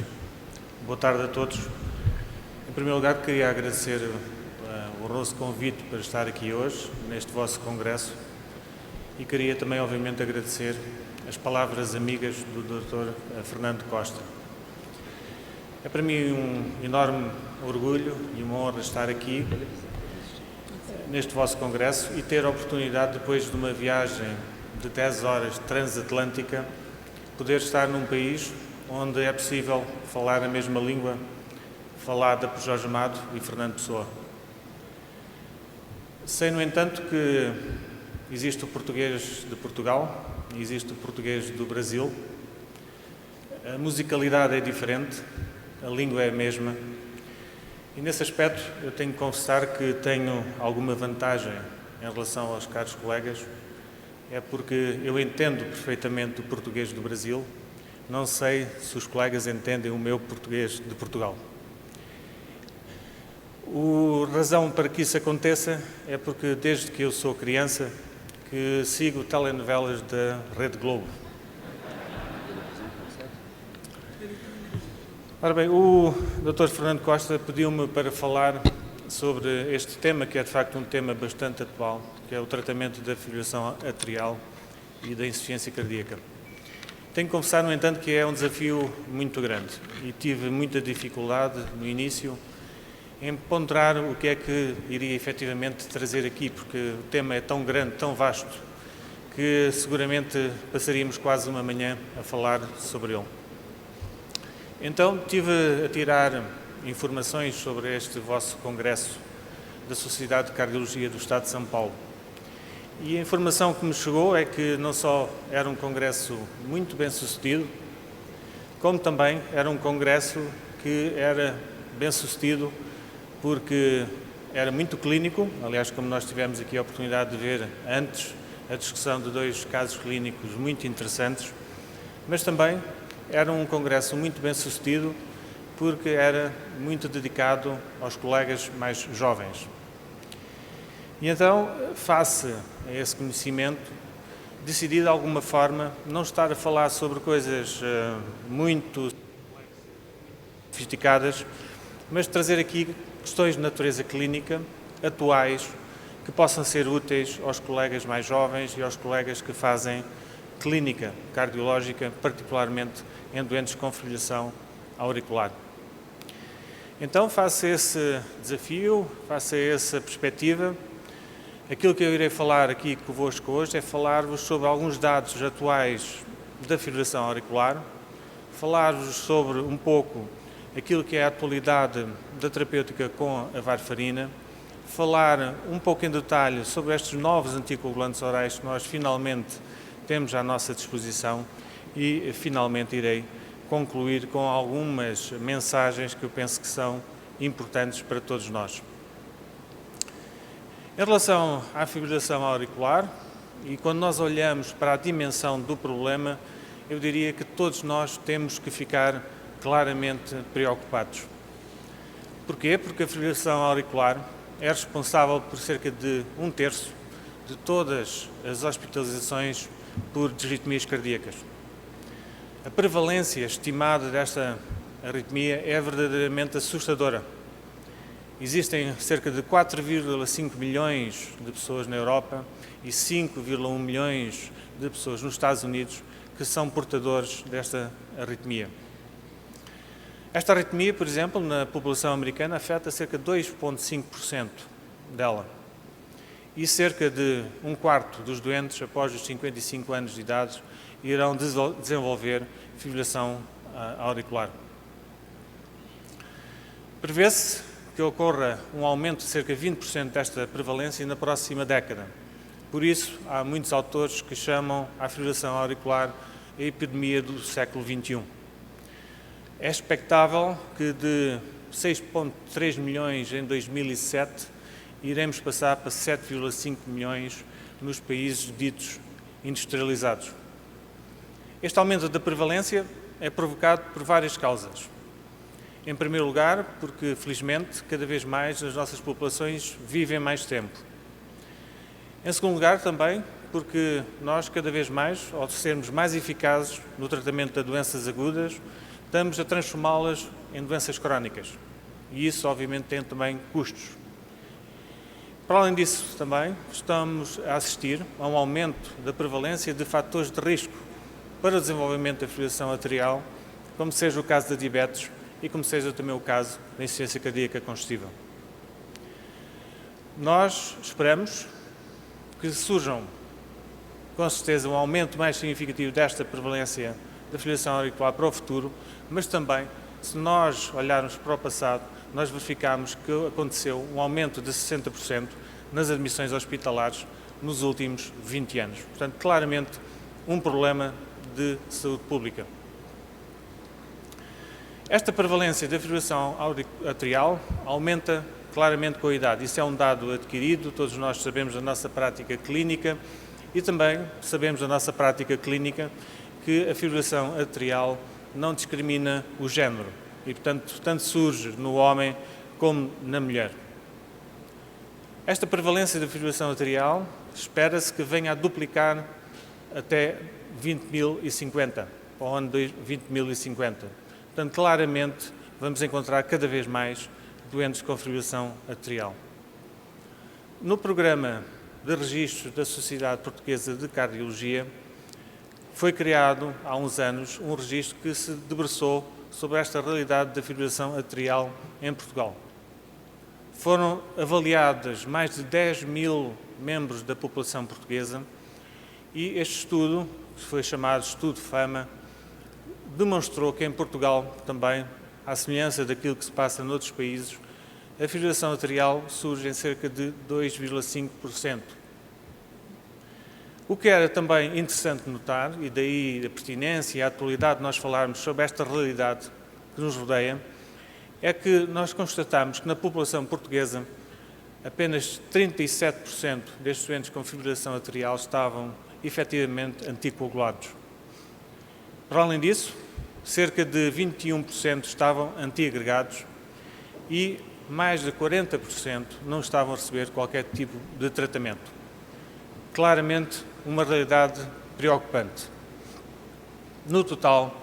boa tarde a todos. Em primeiro lugar, queria agradecer o honroso convite para estar aqui hoje, neste vosso congresso, e queria também, obviamente, agradecer as palavras amigas do Dr. Fernando Costa. É para mim um enorme orgulho e uma honra estar aqui neste vosso congresso e ter a oportunidade, depois de uma viagem de 10 horas transatlântica, poder estar num país onde é possível falar a mesma língua falada por Jorge Amado e Fernando Pessoa. Sei, no entanto, que existe o português de Portugal e existe o português do Brasil. A musicalidade é diferente, a língua é a mesma. E nesse aspecto eu tenho que confessar que tenho alguma vantagem em relação aos caros colegas, é porque eu entendo perfeitamente o português do Brasil, não sei se os colegas entendem o meu português de Portugal. A razão para que isso aconteça é porque desde que eu sou criança que sigo telenovelas da Rede Globo. Ora bem, o Dr. Fernando Costa pediu-me para falar sobre este tema, que é de facto um tema bastante atual, que é o tratamento da fibrilação atrial e da insuficiência cardíaca. Tenho que confessar, no entanto, que é um desafio muito grande e tive muita dificuldade no início em ponderar o que é que iria efetivamente trazer aqui, porque o tema é tão grande, tão vasto, que seguramente passaríamos quase uma manhã a falar sobre ele. Então, tive a tirar informações sobre este vosso congresso da Sociedade de Cardiologia do Estado de São Paulo. E a informação que me chegou é que não só era um congresso muito bem sucedido, como também era um congresso que era bem sucedido porque era muito clínico, aliás, como nós tivemos aqui a oportunidade de ver antes, a discussão de 2 casos clínicos muito interessantes, mas também era um congresso muito bem sucedido porque era muito dedicado aos colegas mais jovens. E então, face a esse conhecimento, decidi de alguma forma não estar a falar sobre coisas muito sofisticadas, mas trazer aqui questões de natureza clínica, atuais, que possam ser úteis aos colegas mais jovens e aos colegas que fazem clínica cardiológica, particularmente em doentes com fibrilação auricular. Então, face a esse desafio, face a essa perspectiva, aquilo que eu irei falar aqui convosco hoje é falar-vos sobre alguns dados atuais da fibrilação auricular, falar-vos sobre um pouco aquilo que é a atualidade da terapêutica com a varfarina, falar um pouco em detalhe sobre estes novos anticoagulantes orais que nós finalmente temos à nossa disposição e finalmente irei concluir com algumas mensagens que eu penso que são importantes para todos nós. Em relação à fibrilação auricular, e quando nós olhamos para a dimensão do problema, eu diria que todos nós temos que ficar claramente preocupados. Porquê? Porque a fibrilação auricular é responsável por cerca de 1/3 de todas as hospitalizações por disritmias cardíacas. A prevalência estimada desta arritmia é verdadeiramente assustadora. Existem cerca de 4,5 milhões de pessoas na Europa e 5,1 milhões de pessoas nos Estados Unidos que são portadores desta arritmia. Esta arritmia, por exemplo, na população americana afeta cerca de 2,5% dela. E cerca de 1/4 dos doentes, após os 55 anos de idade, irão desenvolver fibrilação auricular. Prevê-se que ocorra um aumento de cerca de 20% desta prevalência na próxima década. Por isso, há muitos autores que chamam a fibrilação auricular a epidemia do século XXI. É expectável que de 6,3 milhões em 2007, iremos passar para 7,5 milhões nos países ditos industrializados. Este aumento da prevalência é provocado por várias causas. Em primeiro lugar, porque, felizmente, cada vez mais as nossas populações vivem mais tempo. Em segundo lugar, também, porque nós, cada vez mais, ao sermos mais eficazes no tratamento de doenças agudas, estamos a transformá-las em doenças crónicas. E isso, obviamente, tem também custos. Para além disso, também, estamos a assistir a um aumento da prevalência de fatores de risco para o desenvolvimento da fibrilação atrial, como seja o caso da diabetes e como seja também o caso da insuficiência cardíaca congestiva. Nós esperamos que surjam, com certeza, um aumento mais significativo desta prevalência da fibrilação auricular para o futuro, mas também, se nós olharmos para o passado, nós verificamos que aconteceu um aumento de 60% nas admissões hospitalares nos últimos 20 anos. Portanto, claramente, um problema de saúde pública. Esta prevalência da fibrilação atrial aumenta claramente com a idade. Isso é um dado adquirido, todos nós sabemos da nossa prática clínica e também sabemos da nossa prática clínica que a fibrilação atrial não discrimina o género e, portanto, tanto surge no homem como na mulher. Esta prevalência da fibrilação atrial espera-se que venha a duplicar até 20.050, para o ano de 20.050. Portanto, claramente, vamos encontrar cada vez mais doentes com fibrilação atrial. No programa de registro da Sociedade Portuguesa de Cardiologia, foi criado há uns anos um registro que se debruçou sobre esta realidade da fibrilação atrial em Portugal. Foram avaliadas mais de 10 mil membros da população portuguesa e este estudo, que foi chamado Estudo FAMA, demonstrou que em Portugal também, à semelhança daquilo que se passa noutros países, a fibrilação atrial surge em cerca de 2,5%. O que era também interessante notar, e daí a pertinência e a atualidade de nós falarmos sobre esta realidade que nos rodeia, é que nós constatamos que na população portuguesa apenas 37% destes doentes com fibrilação atrial estavam efetivamente anticoagulados. Para além disso, cerca de 21% estavam antiagregados e mais de 40% não estavam a receber qualquer tipo de tratamento. Claramente, uma realidade preocupante. No total,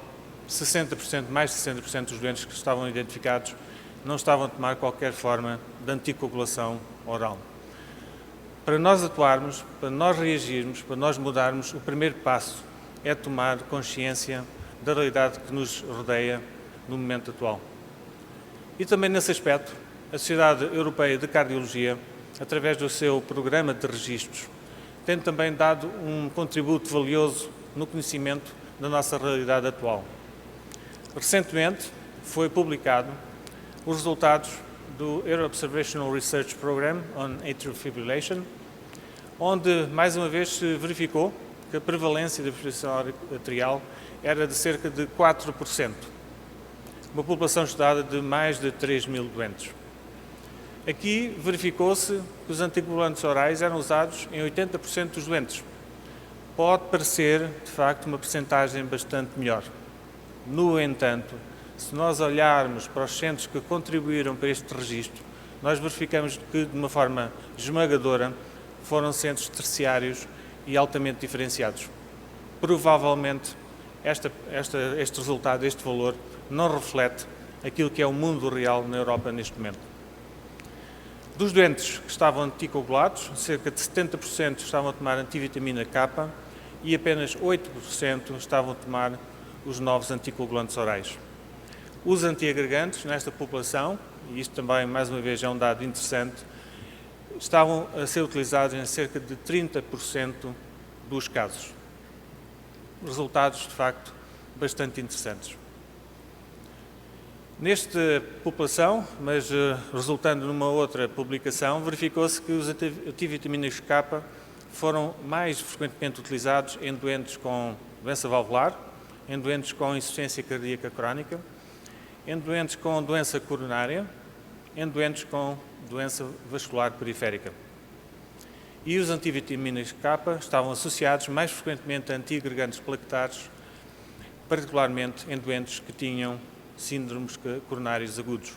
60%, mais de 60% dos doentes que estavam identificados não estavam a tomar qualquer forma de anticoagulação oral. Para nós atuarmos, para nós reagirmos, para nós mudarmos, o primeiro passo é tomar consciência da realidade que nos rodeia no momento atual. E também nesse aspecto, a Sociedade Europeia de Cardiologia, através do seu programa de registros, tem também dado um contributo valioso no conhecimento da nossa realidade atual. Recentemente foi publicado os resultados do Euro Observational Research Program on Atrial Fibrillation, onde mais uma vez se verificou que a prevalência da fibrilação atrial era de cerca de 4%, uma população estudada de mais de 3 mil doentes. Aqui verificou-se que os anticoagulantes orais eram usados em 80% dos doentes. Pode parecer, de facto, uma percentagem bastante melhor. No entanto, se nós olharmos para os centros que contribuíram para este registro, nós verificamos que, de uma forma esmagadora, foram centros terciários e altamente diferenciados. Provavelmente, este resultado, este valor, não reflete aquilo que é o mundo real na Europa neste momento. Dos doentes que estavam anticoagulados, cerca de 70% estavam a tomar antivitamina K e apenas 8% estavam a tomar os novos anticoagulantes orais. Os antiagregantes nesta população, e isto também, mais uma vez, é um dado interessante, estavam a ser utilizados em cerca de 30% dos casos. Resultados, de facto, bastante interessantes. Nesta população, mas resultando numa outra publicação, verificou-se que os antivitaminas K foram mais frequentemente utilizados em doentes com doença valvular, em doentes com insuficiência cardíaca crónica, em doentes com doença coronária, em doentes com doença vascular periférica. E os antivitaminas K estavam associados mais frequentemente a antiagregantes plaquetários, particularmente em doentes que tinham síndromes coronários agudos.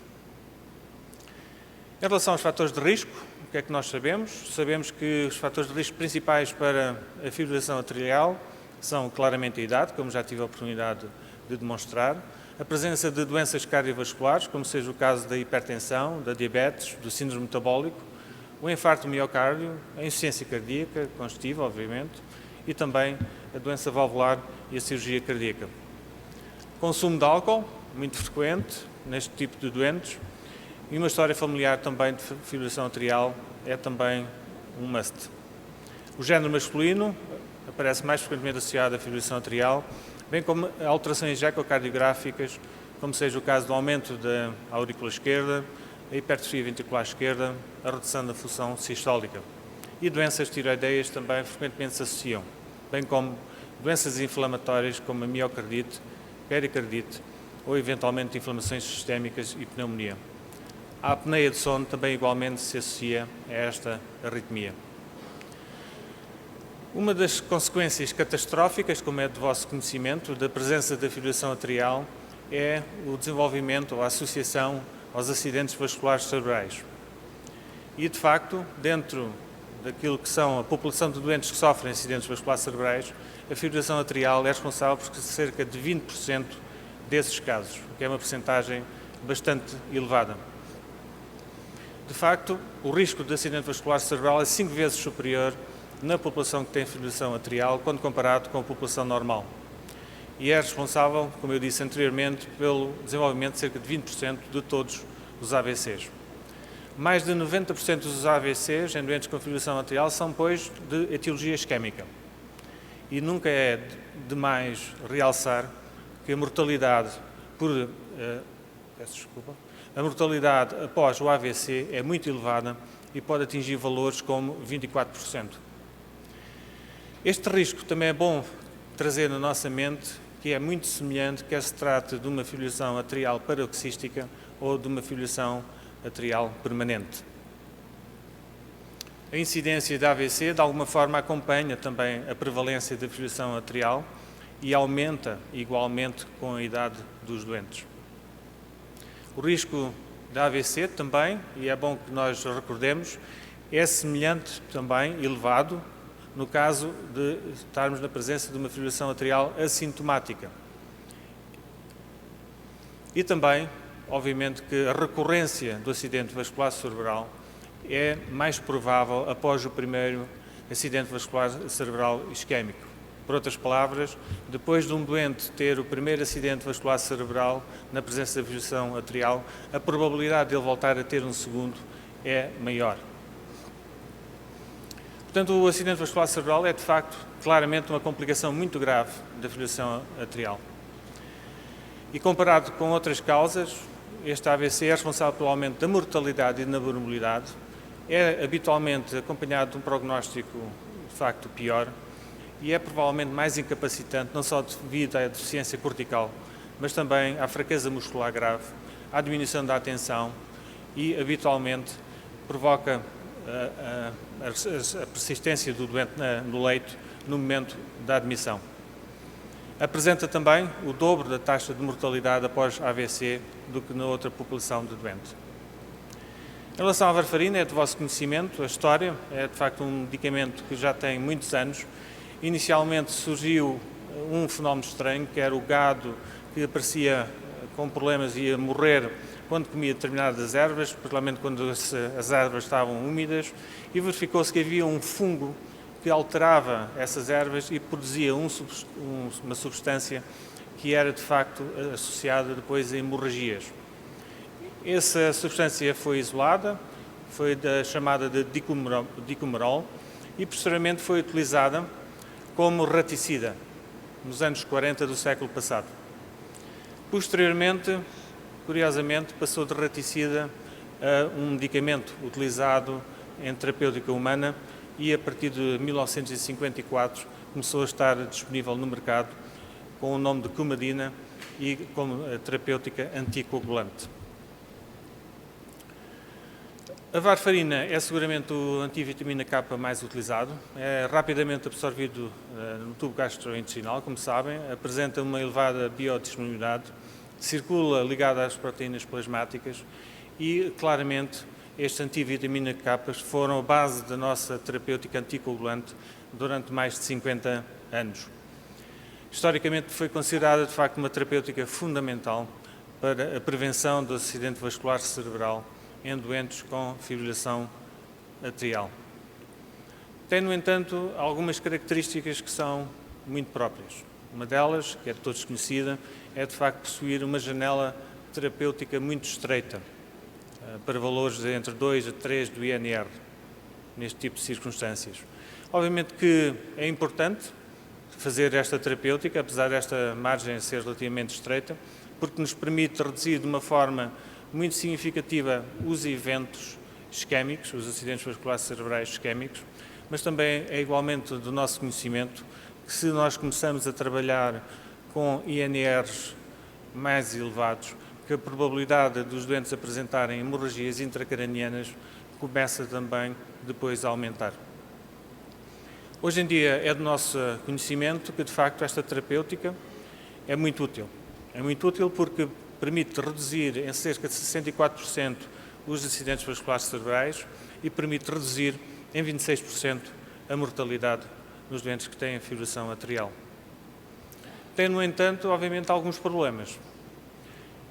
Em relação aos fatores de risco, o que é que nós sabemos? Sabemos que os fatores de risco principais para a fibrilação atrial são claramente a idade, como já tive a oportunidade de demonstrar, a presença de doenças cardiovasculares, como seja o caso da hipertensão, da diabetes, do síndrome metabólico, o infarto do miocárdio, a insuficiência cardíaca, congestiva, obviamente, e também a doença valvular e a cirurgia cardíaca. Consumo de álcool, muito frequente neste tipo de doentes, e uma história familiar também de fibrilação atrial é também um must. O género masculino aparece mais frequentemente associado à fibrilação atrial, bem como alterações ecocardiográficas, como seja o caso do aumento da aurícula esquerda, a hipertrofia ventricular esquerda, a redução da função sistólica. E doenças tiroideias também frequentemente se associam, bem como doenças inflamatórias como a miocardite, pericardite ou eventualmente inflamações sistémicas e pneumonia. A apneia de sono também igualmente se associa a esta arritmia. Uma das consequências catastróficas, como é de vosso conhecimento, da presença da fibrilação atrial é o desenvolvimento ou a associação aos acidentes vasculares cerebrais. E, de facto, dentro daquilo que são a população de doentes que sofrem acidentes vasculares cerebrais, a fibrilação atrial é responsável por cerca de 20% desses casos, o que é uma percentagem bastante elevada. De facto, o risco de acidente vascular cerebral é 5 vezes superior na população que tem fibrilação atrial quando comparado com a população normal. E é responsável, como eu disse anteriormente, pelo desenvolvimento de cerca de 20% de todos os AVCs. Mais de 90% dos AVCs em doentes com fibrilação atrial são, pois, de etiologia isquémica. E nunca é demais realçar que a mortalidade a mortalidade após o AVC é muito elevada e pode atingir valores como 24%. Este risco também é bom trazer na nossa mente que é muito semelhante, quer se trate de uma fibrilação atrial paroxística ou de uma fibrilação atrial permanente. A incidência de AVC, de alguma forma, acompanha também a prevalência da fibrilação atrial e aumenta igualmente com a idade dos doentes. O risco de AVC também, e é bom que nós recordemos, é semelhante também, elevado, no caso de estarmos na presença de uma fibrilação atrial assintomática. E também, obviamente, que a recorrência do acidente vascular cerebral é mais provável após o primeiro acidente vascular cerebral isquémico. Por outras palavras, depois de um doente ter o primeiro acidente vascular cerebral na presença da fibrilação atrial, a probabilidade de ele voltar a ter um segundo é maior. Portanto, o acidente vascular cerebral é, de facto, claramente uma complicação muito grave da fibrilação atrial. E comparado com outras causas, este AVC é responsável pelo aumento da mortalidade e da morbilidade, é habitualmente acompanhado de um prognóstico, de facto, pior, e é provavelmente mais incapacitante, não só devido à deficiência cortical, mas também à fraqueza muscular grave, à diminuição da atenção e, habitualmente, provoca a persistência do doente no leito no momento da admissão. Apresenta também o dobro da taxa de mortalidade após AVC do que na outra população de doentes. Em relação à varfarina, é de vosso conhecimento, a história é de facto um medicamento que já tem muitos anos. Inicialmente surgiu um fenómeno estranho, que era o gado que aparecia com problemas e ia morrer quando comia determinadas ervas, particularmente quando as ervas estavam úmidas, e verificou-se que havia um fungo que alterava essas ervas e produzia uma substância que era de facto associada depois a hemorragias. Essa substância foi isolada, foi chamada de dicumarol e posteriormente foi utilizada como raticida nos anos 40 do século passado. Posteriormente, curiosamente, passou de raticida a um medicamento utilizado em terapêutica humana e, a partir de 1954, começou a estar disponível no mercado com o nome de Coumadina e como terapêutica anticoagulante. A varfarina é seguramente o antivitamina K mais utilizado, é rapidamente absorvido no tubo gastrointestinal, como sabem, apresenta uma elevada biodisponibilidade, circula ligada às proteínas plasmáticas e, claramente, estes antivitamina K foram a base da nossa terapêutica anticoagulante durante mais de 50 anos. Historicamente foi considerada, de facto, uma terapêutica fundamental para a prevenção do acidente vascular cerebral em doentes com fibrilação atrial. Tem, no entanto, algumas características que são muito próprias. Uma delas, que é de todos conhecida, é de facto possuir uma janela terapêutica muito estreita, para valores de entre 2 a 3 do INR, neste tipo de circunstâncias. Obviamente que é importante fazer esta terapêutica, apesar desta margem ser relativamente estreita, porque nos permite reduzir de uma forma muito significativa os eventos isquémicos, os acidentes vasculares cerebrais isquémicos, mas também é igualmente do nosso conhecimento que se nós começamos a trabalhar com INRs mais elevados, que a probabilidade dos doentes apresentarem hemorragias intracranianas começa também depois a aumentar. Hoje em dia é do nosso conhecimento que, de facto, esta terapêutica é muito útil. É muito útil porque permite reduzir em cerca de 64% os acidentes vasculares cerebrais e permite reduzir em 26% a mortalidade nos doentes que têm fibrilação atrial. Tem, no entanto, obviamente, alguns problemas.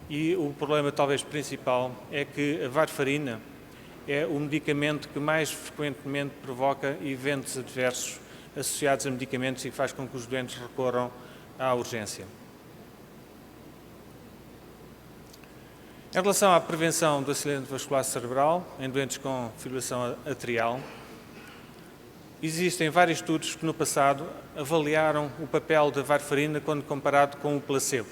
E o problema talvez principal é que a varfarina é o medicamento que mais frequentemente provoca eventos adversos associados a medicamentos e faz com que os doentes recorram à urgência. Em relação à prevenção do acidente vascular cerebral em doentes com fibrilação atrial, existem vários estudos que no passado avaliaram o papel da varfarina quando comparado com o placebo.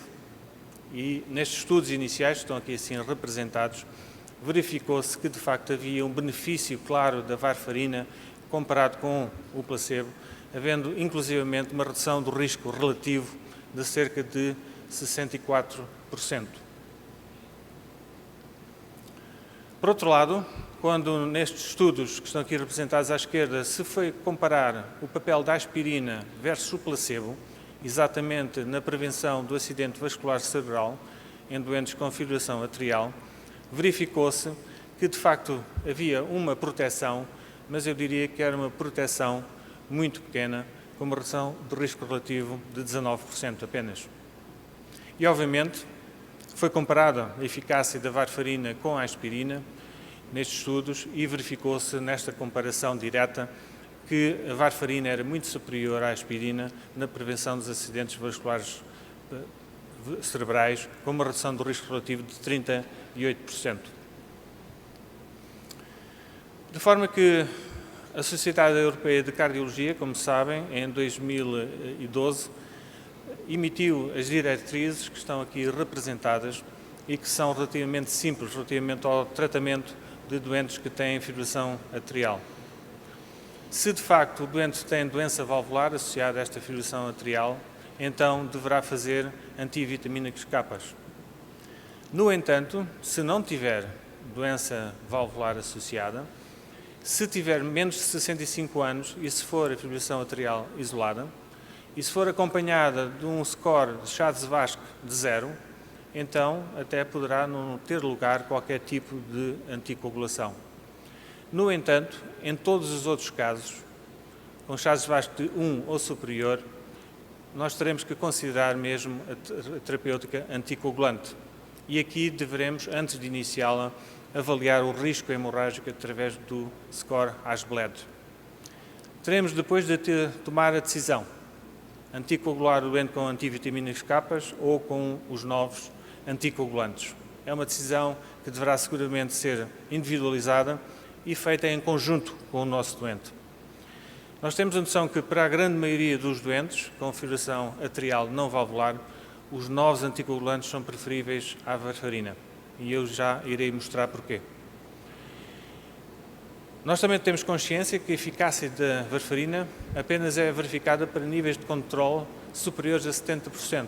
E nestes estudos iniciais, que estão aqui assim representados, verificou-se que de facto havia um benefício claro da varfarina comparado com o placebo, havendo inclusivamente uma redução do risco relativo de cerca de 64%. Por outro lado, quando nestes estudos que estão aqui representados à esquerda se foi comparar o papel da aspirina versus o placebo, exatamente na prevenção do acidente vascular cerebral em doentes com fibrilação atrial, verificou-se que de facto havia uma proteção, mas eu diria que era uma proteção muito pequena, com uma redução de risco relativo de 19% apenas. E obviamente foi comparada a eficácia da varfarina com a aspirina nestes estudos e verificou-se nesta comparação direta que a varfarina era muito superior à aspirina na prevenção dos acidentes vasculares cerebrais, com uma redução do risco relativo de 38%. De forma que a Sociedade Europeia de Cardiologia, como sabem, em 2012, emitiu as diretrizes que estão aqui representadas e que são relativamente simples, relativamente ao tratamento de doentes que têm fibrilação atrial. Se de facto o doente tem doença valvular associada a esta fibrilação atrial, então deverá fazer antivitamínicos K. No entanto, se não tiver doença valvular associada, se tiver menos de 65 anos e se for a fibrilação atrial isolada, e se for acompanhada de um score de Chades-Vasque de 0, então até poderá não ter lugar qualquer tipo de anticoagulação. No entanto, em todos os outros casos, com Chades-Vasque de 1 ou superior, nós teremos que considerar mesmo a terapêutica anticoagulante. E aqui deveremos, antes de iniciá-la, avaliar o risco hemorrágico através do score ASBLED. Teremos depois de tomar a decisão, anticoagular o doente com antivitaminas K ou com os novos anticoagulantes. É uma decisão que deverá seguramente ser individualizada e feita em conjunto com o nosso doente. Nós temos a noção que para a grande maioria dos doentes com fibrilação atrial não valvular, os novos anticoagulantes são preferíveis à varfarina. e eu já irei mostrar porquê. Nós também temos consciência que a eficácia da varfarina apenas é verificada para níveis de controle superiores a 70%.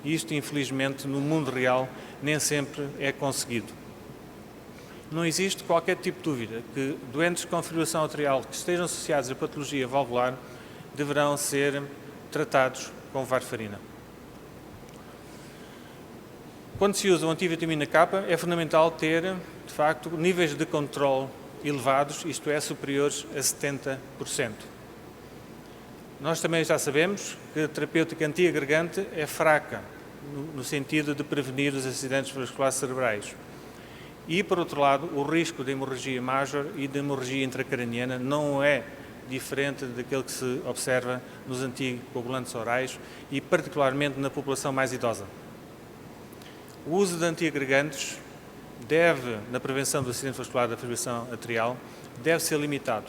E isto, infelizmente, no mundo real, nem sempre é conseguido. Não existe qualquer tipo de dúvida que doentes com fibrilação atrial que estejam associados à patologia valvular deverão ser tratados com varfarina. Quando se usa o antivitamina K, é fundamental ter, de facto, níveis de controle elevados, isto é, superiores a 70%. Nós também já sabemos que a terapêutica antiagregante é fraca, no sentido de prevenir os acidentes vasculares cerebrais. E, por outro lado, o risco de hemorragia major e de hemorragia intracraniana não é diferente daquele que se observa nos anticoagulantes orais e, particularmente, na população mais idosa. O uso de antiagregantes deve, na prevenção do acidente vascular da fibrilação atrial, deve ser limitado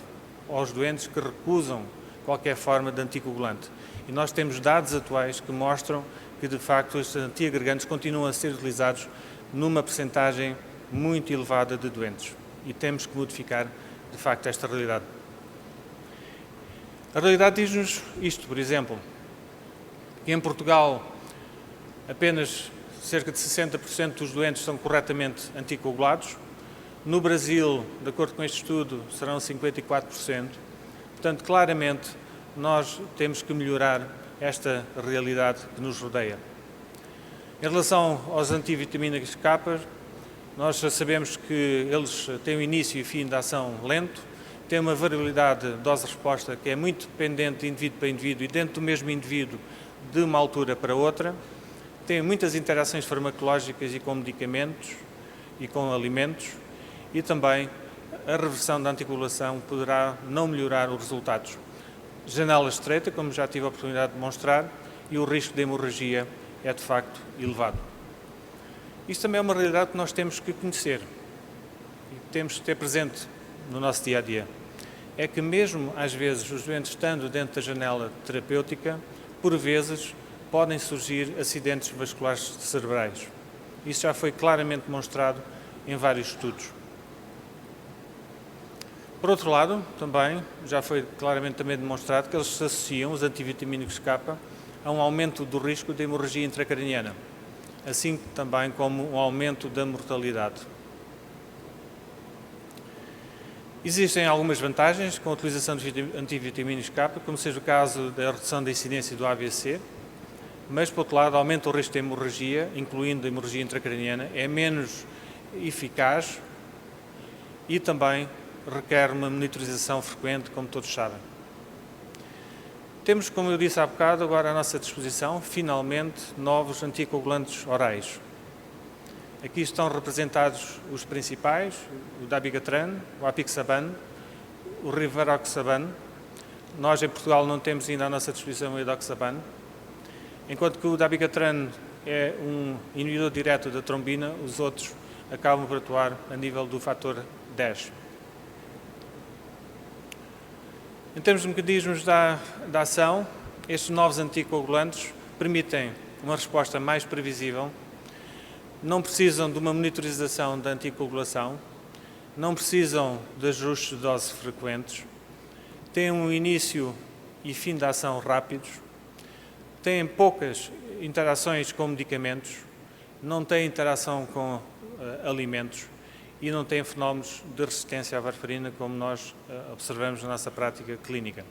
aos doentes que recusam qualquer forma de anticoagulante. E nós temos dados atuais que mostram que, de facto, estes antiagregantes continuam a ser utilizados numa percentagem muito elevada de doentes. E temos que modificar, de facto, esta realidade. A realidade diz-nos isto, por exemplo, que em Portugal apenas cerca de 60% dos doentes são corretamente anticoagulados. No Brasil, de acordo com este estudo, serão 54%. Portanto, claramente, nós temos que melhorar esta realidade que nos rodeia. Em relação aos antivitaminas K, nós já sabemos que eles têm um início e fim de ação lento, têm uma variabilidade de dose-resposta que é muito dependente de indivíduo para indivíduo e dentro do mesmo indivíduo de uma altura para outra, têm muitas interações farmacológicas e com medicamentos e com alimentos e também a reversão da anticoagulação poderá não melhorar os resultados. Janela estreita, como já tive a oportunidade de demonstrar, e o risco de hemorragia é de facto elevado. Isto também é uma realidade que nós temos que conhecer e temos que ter presente no nosso dia-a-dia. É que mesmo às vezes os doentes estando dentro da janela terapêutica, por vezes podem surgir acidentes vasculares cerebrais. Isso já foi claramente demonstrado em vários estudos. Por outro lado, também, já foi claramente também demonstrado que eles se associam, os antivitamínicos K, a um aumento do risco de hemorragia intracraniana, assim também como um aumento da mortalidade. Existem algumas vantagens com a utilização de antivitamínicos K, como seja o caso da redução da incidência do AVC, mas, por outro lado, aumenta o risco de hemorragia, incluindo a hemorragia intracraniana, é menos eficaz e também requer uma monitorização frequente, como todos sabem. Temos, como eu disse há bocado, agora à nossa disposição, finalmente, novos anticoagulantes orais. Aqui estão representados os principais, o dabigatran, o apixaban, o rivaroxaban. Nós, em Portugal, não temos ainda à nossa disposição o edoxaban. Enquanto que o dabigatran é um inibidor direto da trombina, os outros acabam por atuar a nível do fator 10. Em termos de mecanismos da ação, estes novos anticoagulantes permitem uma resposta mais previsível, não precisam de uma monitorização da anticoagulação, não precisam de ajustes de dose frequentes, têm um início e fim de ação rápidos, têm poucas interações com medicamentos, não têm interação com alimentos e não têm fenómenos de resistência à varfarina, como nós observamos na nossa prática clínica.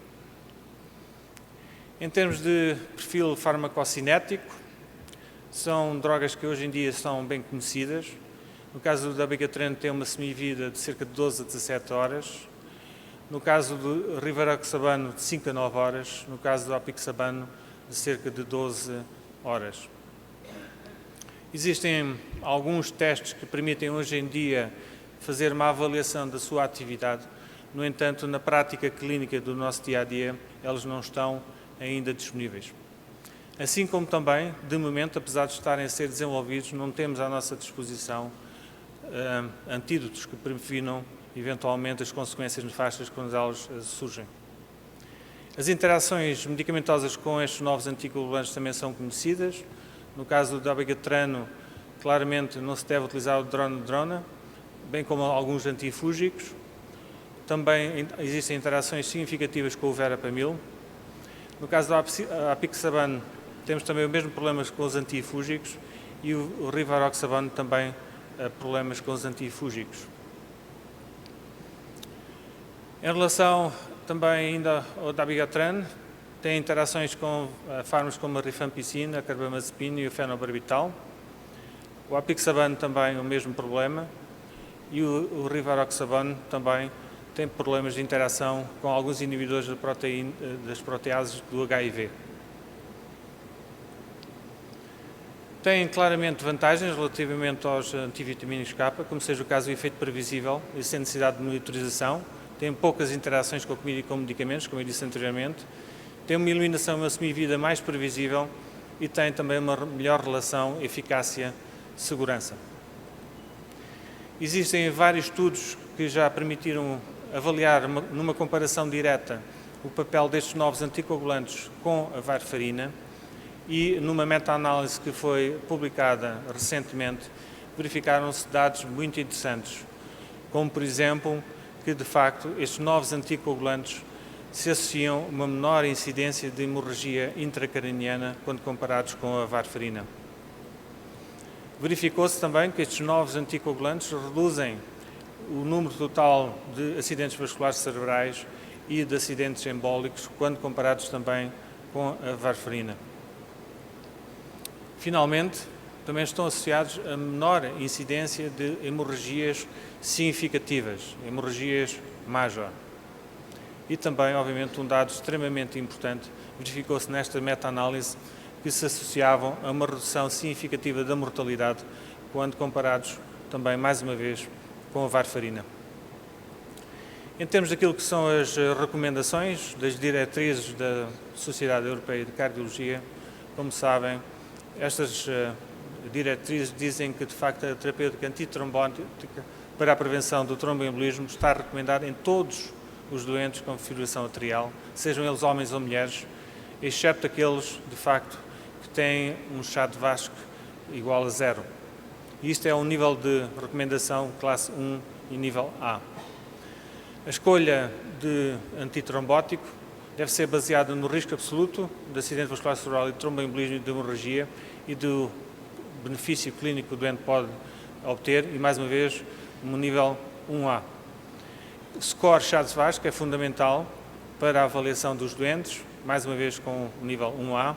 Em termos de perfil farmacocinético, são drogas que hoje em dia são bem conhecidas. No caso do dabigatran tem uma semivida de cerca de 12 a 17 horas. No caso do rivaroxabano, de 5 a 9 horas. No caso do apixabano, de cerca de 12 horas. Existem alguns testes que permitem hoje em dia fazer uma avaliação da sua atividade. No entanto, na prática clínica do nosso dia-a-dia, eles não estão ainda disponíveis. Assim como também, de momento, apesar de estarem a ser desenvolvidos, não temos à nossa disposição antídotos que previnam eventualmente as consequências nefastas quando elas surgem. As interações medicamentosas com estes novos anticoagulantes também são conhecidas. No caso do dabigatrano, claramente não se deve utilizar o drona, bem como alguns antifúngicos. Também existem interações significativas com o verapamil. No caso da apixaban, temos também o mesmo problema com os antifúngicos e o rivaroxaban também problemas com os antifúngicos. Em relação também ainda ao dabigatran, tem interações com fármacos como a rifampicina, a carbamazepina e o fenobarbital. O apixaban também o mesmo problema e o rivaroxaban também tem problemas de interação com alguns inibidores das proteases do HIV. Tem claramente vantagens relativamente aos antivitamínicos K, como seja o caso do efeito previsível e sem necessidade de monitorização. Tem poucas interações com a comida e com medicamentos, como eu disse anteriormente. Tem uma eliminação e uma semivida mais previsível e tem também uma melhor relação eficácia-segurança. Existem vários estudos que já permitiram avaliar numa comparação direta o papel destes novos anticoagulantes com a varfarina e numa meta-análise que foi publicada recentemente verificaram-se dados muito interessantes, como por exemplo que de facto estes novos anticoagulantes se associam a uma menor incidência de hemorragia intracraniana quando comparados com a varfarina. Verificou-se também que estes novos anticoagulantes reduzem o número total de acidentes vasculares cerebrais e de acidentes embólicos quando comparados também com a varfarina. Finalmente, também estão associados a menor incidência de hemorragias significativas, hemorragias major. E também, obviamente, um dado extremamente importante, verificou-se nesta meta-análise que se associavam a uma redução significativa da mortalidade quando comparados também, mais uma vez, com a varfarina. Em termos daquilo que são as recomendações das diretrizes da Sociedade Europeia de Cardiologia, como sabem, estas diretrizes dizem que, de facto, a terapêutica antitrombótica para a prevenção do tromboembolismo está recomendada em todos os doentes com fibrilação atrial, sejam eles homens ou mulheres, exceto aqueles, de facto, que têm um chá de Vasco igual a 0. Isto é um nível de recomendação classe 1 e nível A. A escolha de antitrombótico deve ser baseada no risco absoluto de acidente vascular cerebral e de tromboembolismo e de hemorragia e do benefício clínico que o doente pode obter e, mais uma vez, no nível 1A. O score Chades-Vasco é fundamental para a avaliação dos doentes, mais uma vez com o nível 1A,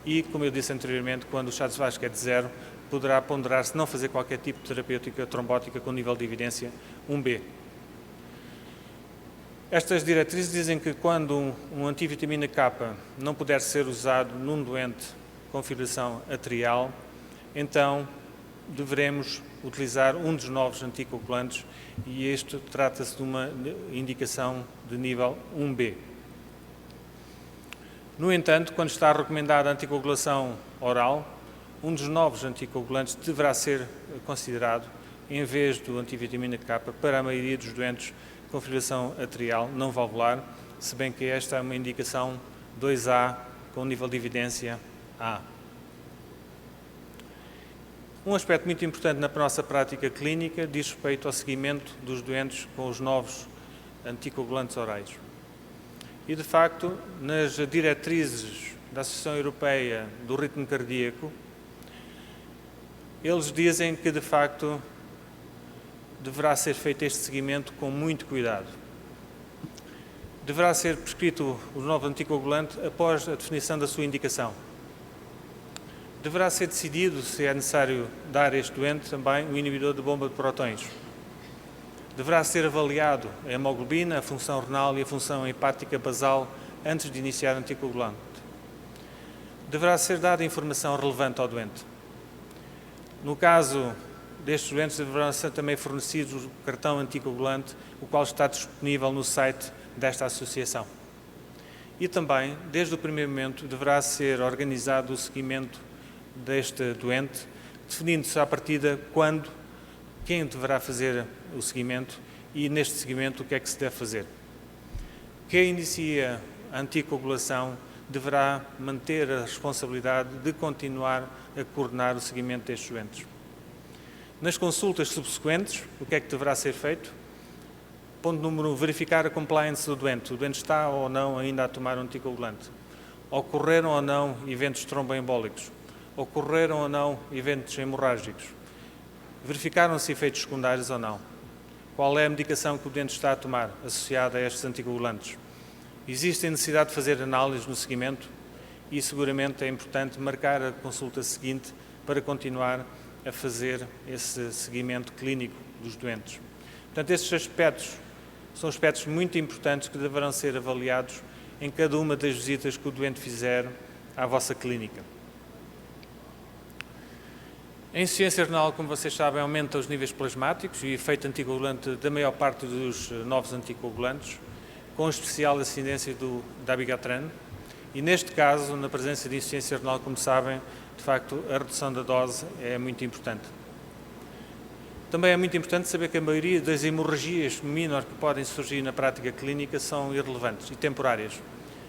e, como eu disse anteriormente, quando o Chades-Vasco é de 0, poderá ponderar-se não fazer qualquer tipo de terapêutica trombótica com nível de evidência 1B. Estas diretrizes dizem que quando um antivitamina K não puder ser usado num doente com fibrilação atrial, então deveremos utilizar um dos novos anticoagulantes e este trata-se de uma indicação de nível 1B. No entanto, quando está recomendada a anticoagulação oral, um dos novos anticoagulantes deverá ser considerado em vez do antivitamina K para a maioria dos doentes com fibrilação atrial não valvular, se bem que esta é uma indicação 2A com nível de evidência A. Um aspecto muito importante na nossa prática clínica diz respeito ao seguimento dos doentes com os novos anticoagulantes orais. E, de facto, nas diretrizes da Associação Europeia do Ritmo Cardíaco, eles dizem que, de facto, deverá ser feito este seguimento com muito cuidado. Deverá ser prescrito o novo anticoagulante após a definição da sua indicação. Deverá ser decidido se é necessário dar a este doente também um inibidor de bomba de prótons. Deverá ser avaliado a hemoglobina, a função renal e a função hepática basal antes de iniciar o anticoagulante. Deverá ser dada informação relevante ao doente. No caso destes doentes, deverá ser também fornecido o cartão anticoagulante, o qual está disponível no site desta associação. E também, desde o primeiro momento, deverá ser organizado o seguimento deste doente, definindo-se à partida quando, quem deverá fazer o seguimento e, neste seguimento, o que é que se deve fazer. Quem inicia a anticoagulação deverá manter a responsabilidade de continuar a coordenar o seguimento destes doentes. Nas consultas subsequentes, o que é que deverá ser feito? Ponto número 1, verificar a compliance do doente. O doente está ou não ainda a tomar um anticoagulante. Ocorreram ou não eventos tromboembólicos. Ocorreram ou não eventos hemorrágicos. Verificaram-se efeitos secundários ou não. Qual é a medicação que o doente está a tomar associada a estes anticoagulantes? Existe a necessidade de fazer análises no seguimento e seguramente é importante marcar a consulta seguinte para continuar a fazer esse seguimento clínico dos doentes. Portanto, estes aspectos são aspectos muito importantes que deverão ser avaliados em cada uma das visitas que o doente fizer à vossa clínica. A insuficiência renal, como vocês sabem, aumenta os níveis plasmáticos e o efeito anticoagulante da maior parte dos novos anticoagulantes, com especial incidência do dabigatran. E neste caso, na presença de insuficiência renal, como sabem, de facto, a redução da dose é muito importante. Também é muito importante saber que a maioria das hemorragias menores que podem surgir na prática clínica são irrelevantes e temporárias,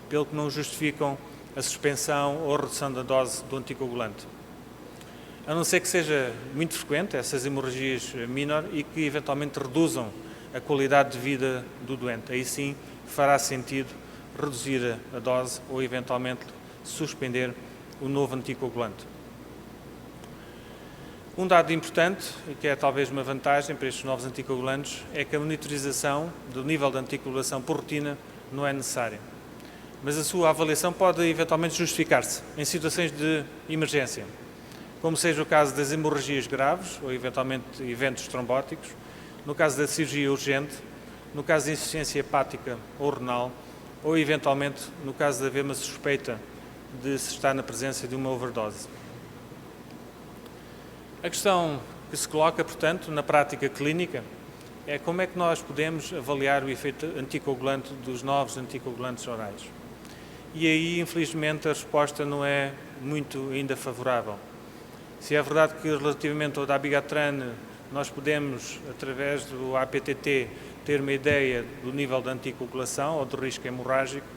pelo que não justificam a suspensão ou a redução da dose do anticoagulante. A não ser que seja muito frequente essas hemorragias menores e que eventualmente reduzam a qualidade de vida do doente. Aí sim fará sentido reduzir a dose ou eventualmente suspender o novo anticoagulante. Um dado importante, e que é talvez uma vantagem para estes novos anticoagulantes, é que a monitorização do nível de anticoagulação por rotina não é necessária. Mas a sua avaliação pode eventualmente justificar-se em situações de emergência, como seja o caso das hemorragias graves ou eventualmente eventos trombóticos, no caso da cirurgia urgente, no caso de insuficiência hepática ou renal, ou eventualmente no caso de haver uma suspeita de se estar na presença de uma overdose. A questão que se coloca, portanto, na prática clínica é como é que nós podemos avaliar o efeito anticoagulante dos novos anticoagulantes orais. E aí, infelizmente, a resposta não é muito ainda favorável. Se é verdade que relativamente ao dabigatran nós podemos, através do APTT, ter uma ideia do nível de anticoagulação ou do risco hemorrágico,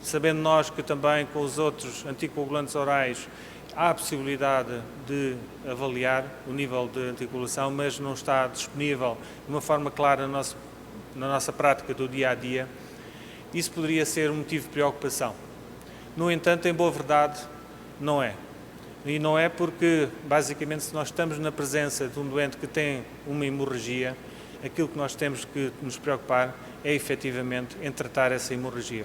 sabendo nós que também com os outros anticoagulantes orais há a possibilidade de avaliar o nível de anticoagulação, mas não está disponível de uma forma clara na nossa prática do dia-a-dia, isso poderia ser um motivo de preocupação. No entanto, em boa verdade, não é. E não é porque, basicamente, se nós estamos na presença de um doente que tem uma hemorragia, aquilo que nós temos que nos preocupar é, efetivamente, em tratar essa hemorragia.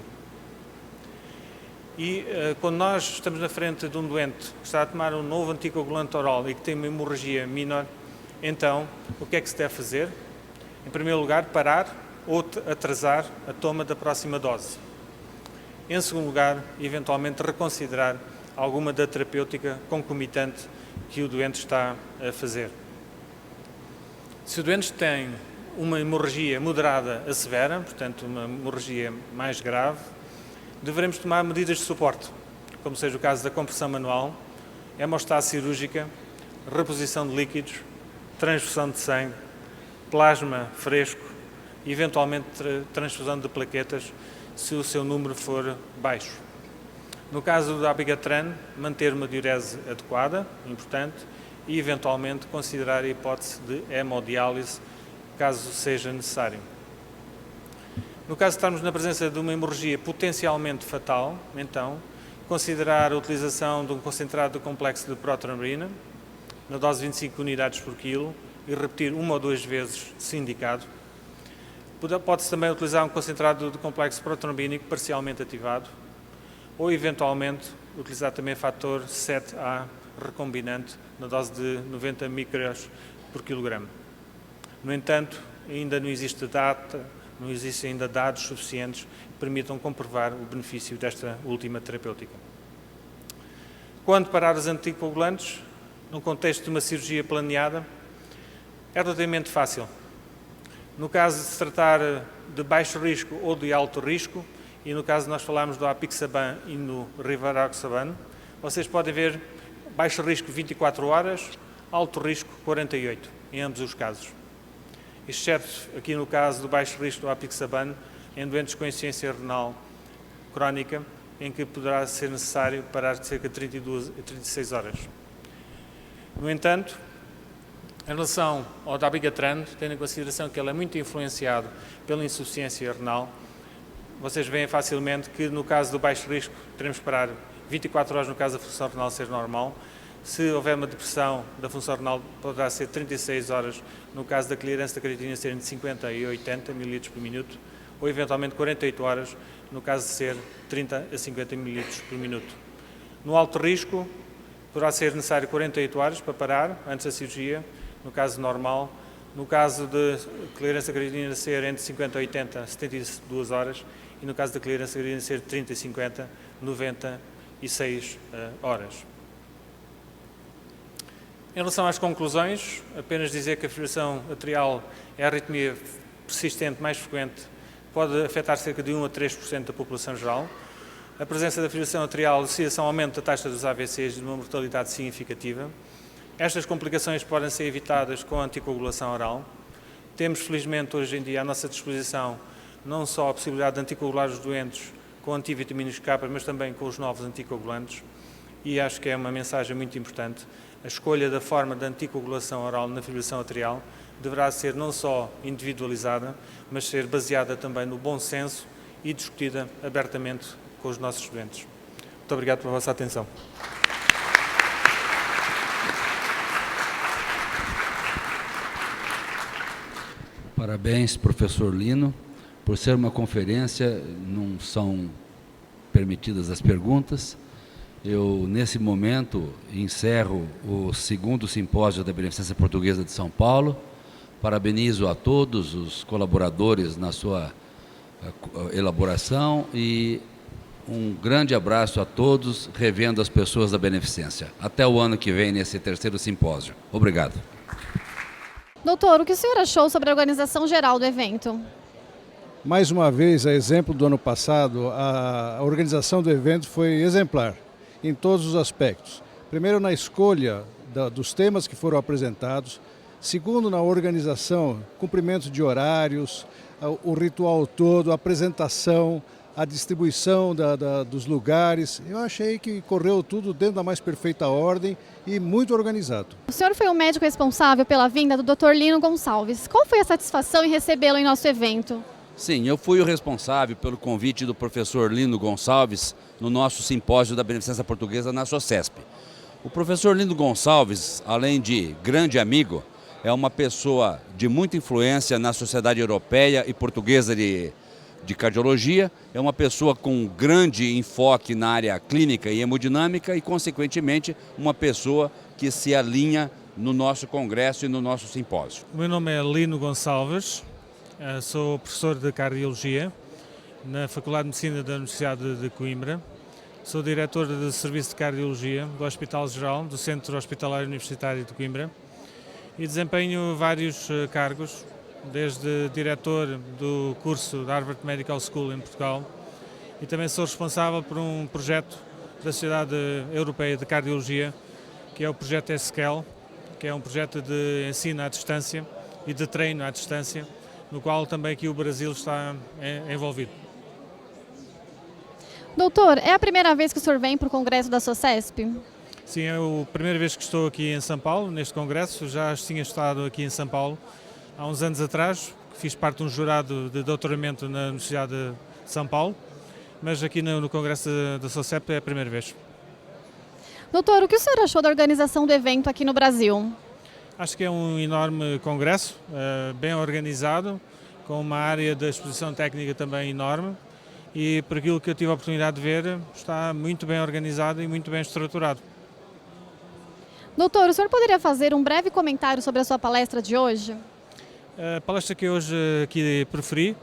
E quando nós estamos na frente de um doente que está a tomar um novo anticoagulante oral e que tem uma hemorragia menor, então, o que é que se deve fazer? Em primeiro lugar, parar ou atrasar a toma da próxima dose. Em segundo lugar, eventualmente reconsiderar alguma da terapêutica concomitante que o doente está a fazer. Se o doente tem uma hemorragia moderada a severa, portanto uma hemorragia mais grave, devemos tomar medidas de suporte, como seja o caso da compressão manual, hemostase cirúrgica, reposição de líquidos, transfusão de sangue, plasma fresco e eventualmente transfusão de plaquetas se o seu número for baixo. No caso do dabigatran, manter uma diurese adequada, importante, e eventualmente considerar a hipótese de hemodiálise, caso seja necessário. No caso de estarmos na presença de uma hemorragia potencialmente fatal, então, considerar a utilização de um concentrado do complexo de protrombina, na dose de 25 unidades por quilo, e repetir uma ou duas vezes, se indicado. Pode-se também utilizar um concentrado de complexo protrombínico parcialmente ativado, ou, eventualmente, utilizar também fator 7A recombinante na dose de 90 micros por quilograma. No entanto, ainda não existe não existem ainda dados suficientes que permitam comprovar o benefício desta última terapêutica. Quando parar os anticoagulantes, no contexto de uma cirurgia planeada, é relativamente fácil. No caso de se tratar de baixo risco ou de alto risco, e no caso de nós falarmos do apixaban e no rivaroxaban, vocês podem ver baixo risco 24 horas, alto risco 48, em ambos os casos. Exceto aqui no caso do baixo risco do apixaban, em doentes com insuficiência renal crónica, em que poderá ser necessário parar de cerca de 32 a 36 horas. No entanto, Em relação ao dabigatran, tendo em consideração que ele é muito influenciado pela insuficiência renal, vocês veem facilmente que no caso do baixo risco teremos que esperar 24 horas no caso da função renal ser normal. Se houver uma depressão da função renal, poderá ser 36 horas no caso da clearance da creatinina ser entre 50 e 80 ml por minuto, ou eventualmente 48 horas no caso de ser 30 a 50 ml por minuto. No alto risco, poderá ser necessário 48 horas para parar antes da cirurgia, no caso normal. No caso de clearance da creatinina ser entre 50 e 80 a 72 horas, e no caso da clearance da creatinina ser 30 e 50, 96 horas. Em relação às conclusões, apenas dizer que a fibrilação atrial é a arritmia persistente mais frequente, pode afetar cerca de 1 a 3% da população geral. A presença da fibrilação atrial associa-se a um aumento da taxa dos AVCs e de uma mortalidade significativa. Estas complicações podem ser evitadas com a anticoagulação oral. Temos, felizmente, hoje em dia à nossa disposição não só a possibilidade de anticoagular os doentes com antivitaminas K, mas também com os novos anticoagulantes. E acho que é uma mensagem muito importante. A escolha da forma de anticoagulação oral na fibrilação atrial deverá ser não só individualizada, mas ser baseada também no bom senso e discutida abertamente com os nossos doentes. Muito obrigado pela vossa atenção. Parabéns, professor Lino. Por ser uma conferência, não são permitidas as perguntas. Eu, nesse momento, encerro o 2º Simpósio da Beneficência Portuguesa de São Paulo. Parabenizo a todos os colaboradores na sua elaboração e um grande abraço a todos, revendo as pessoas da Beneficência. Até o ano que vem, nesse 3º simpósio. Obrigado. Doutor, o que o senhor achou sobre a organização geral do evento? Mais uma vez, a exemplo do ano passado, a organização do evento foi exemplar em todos os aspectos. Primeiro, na escolha dos temas que foram apresentados. Segundo, na organização, cumprimento de horários, o ritual todo, a apresentação, a distribuição dos lugares. Eu achei que correu tudo dentro da mais perfeita ordem e muito organizado. O senhor foi o médico responsável pela vinda do Dr. Lino Gonçalves. Qual foi a satisfação em recebê-lo em nosso evento? Sim, eu fui o responsável pelo convite do professor Lino Gonçalves no nosso simpósio da Beneficência Portuguesa na SOCESP. O professor Lino Gonçalves, além de grande amigo, é uma pessoa de muita influência na Sociedade Europeia e Portuguesa de Cardiologia, é uma pessoa com grande enfoque na área clínica e hemodinâmica e, consequentemente, uma pessoa que se alinha no nosso congresso e no nosso simpósio. O meu nome é Lino Gonçalves, sou professor de Cardiologia na Faculdade de Medicina da Universidade de Coimbra, sou diretor do Serviço de Cardiologia do Hospital Geral do Centro Hospitalar Universitário de Coimbra e desempenho vários cargos, desde diretor do curso da Harvard Medical School em Portugal e também sou responsável por um projeto da Sociedade Europeia de Cardiologia, que é o projeto ESCAL, que é um projeto de ensino à distância e de treino à distância, no qual também aqui o Brasil está envolvido. Doutor, é a primeira vez que o senhor vem para o congresso da SOCESP? Sim, é a primeira vez que estou aqui em São Paulo, neste congresso. Já tinha estado aqui em São Paulo há uns anos atrás, fiz parte de um jurado de doutoramento na Universidade de São Paulo, mas aqui no congresso da SOCESP é a primeira vez. Doutor, o que o senhor achou da organização do evento aqui no Brasil? Acho que é um enorme congresso, bem organizado, com uma área da exposição técnica também enorme e, por aquilo que eu tive a oportunidade de ver, está muito bem organizado e muito bem estruturado. Doutor, o senhor poderia fazer um breve comentário sobre a sua palestra de hoje? A palestra que hoje aqui preferi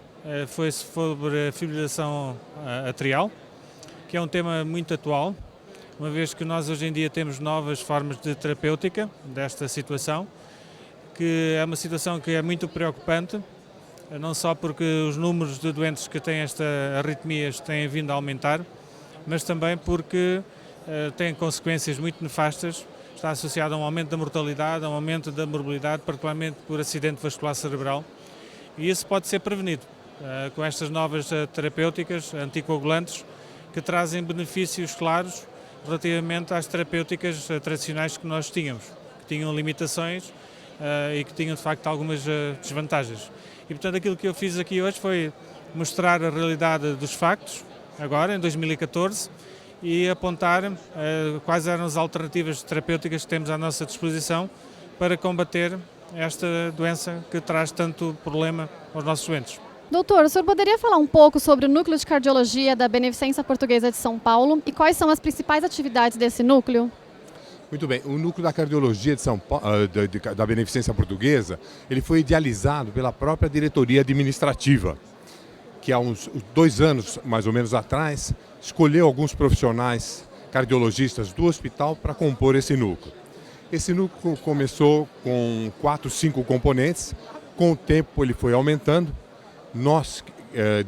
foi sobre a fibrilação atrial, que é um tema muito atual, uma vez que nós hoje em dia temos novas formas de terapêutica desta situação, que é uma situação que é muito preocupante, não só porque os números de doentes que têm esta arritmias têm vindo a aumentar, mas também porque tem consequências muito nefastas. Está associado a um aumento da mortalidade, a um aumento da morbilidade, particularmente por acidente vascular cerebral. E isso pode ser prevenido com estas novas terapêuticas anticoagulantes que trazem benefícios claros relativamente às terapêuticas tradicionais que nós tínhamos, que tinham limitações e que tinham de facto algumas desvantagens. E portanto aquilo que eu fiz aqui hoje foi mostrar a realidade dos factos, agora em 2014, e apontar quais eram as alternativas terapêuticas que temos à nossa disposição para combater esta doença que traz tanto problema aos nossos doentes. Doutor, o senhor poderia falar um pouco sobre o Núcleo de Cardiologia da Beneficência Portuguesa de São Paulo e quais são as principais atividades desse núcleo? Muito bem, o Núcleo da Cardiologia de São Paulo, da Beneficência Portuguesa, ele foi idealizado pela própria diretoria administrativa, que há uns 2 anos, mais ou menos atrás, escolheu alguns profissionais cardiologistas do hospital para compor esse núcleo. Esse núcleo começou com 4, 5 componentes, com o tempo ele foi aumentando. Nós,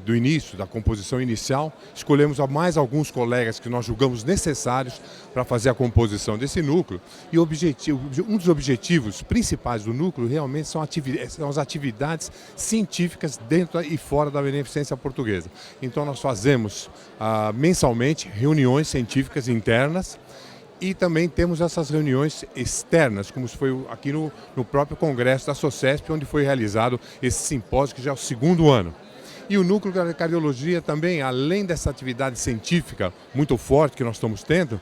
do início, da composição inicial, escolhemos mais alguns colegas que nós julgamos necessários para fazer a composição desse núcleo. E um dos objetivos principais do núcleo realmente são as atividades científicas dentro e fora da Beneficência Portuguesa. Então nós fazemos mensalmente reuniões científicas internas e também temos essas reuniões externas, como foi aqui no próprio Congresso da SOCESP, onde foi realizado esse simpósio, que já é o 2º ano. E o Núcleo da Cardiologia também, além dessa atividade científica muito forte que nós estamos tendo,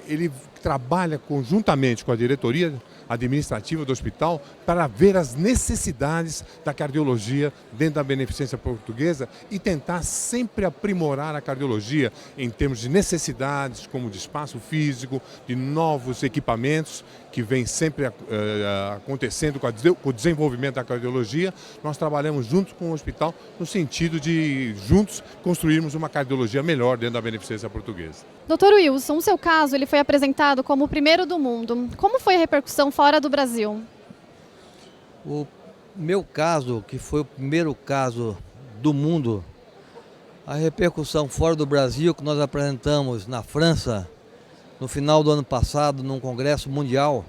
ele trabalha conjuntamente com a diretoria administrativa do hospital para ver as necessidades da cardiologia dentro da Beneficência Portuguesa e tentar sempre aprimorar a cardiologia em termos de necessidades, como de espaço físico, de novos equipamentos que vem sempre acontecendo com o desenvolvimento da cardiologia. Nós trabalhamos juntos com o hospital no sentido de juntos construirmos uma cardiologia melhor dentro da Beneficência Portuguesa. Doutor Wilson, o seu caso ele foi apresentado como o primeiro do mundo. Como foi a repercussão fora do Brasil? O meu caso, que foi o primeiro caso do mundo, a repercussão fora do Brasil que nós apresentamos na França, no final do ano passado, num congresso mundial,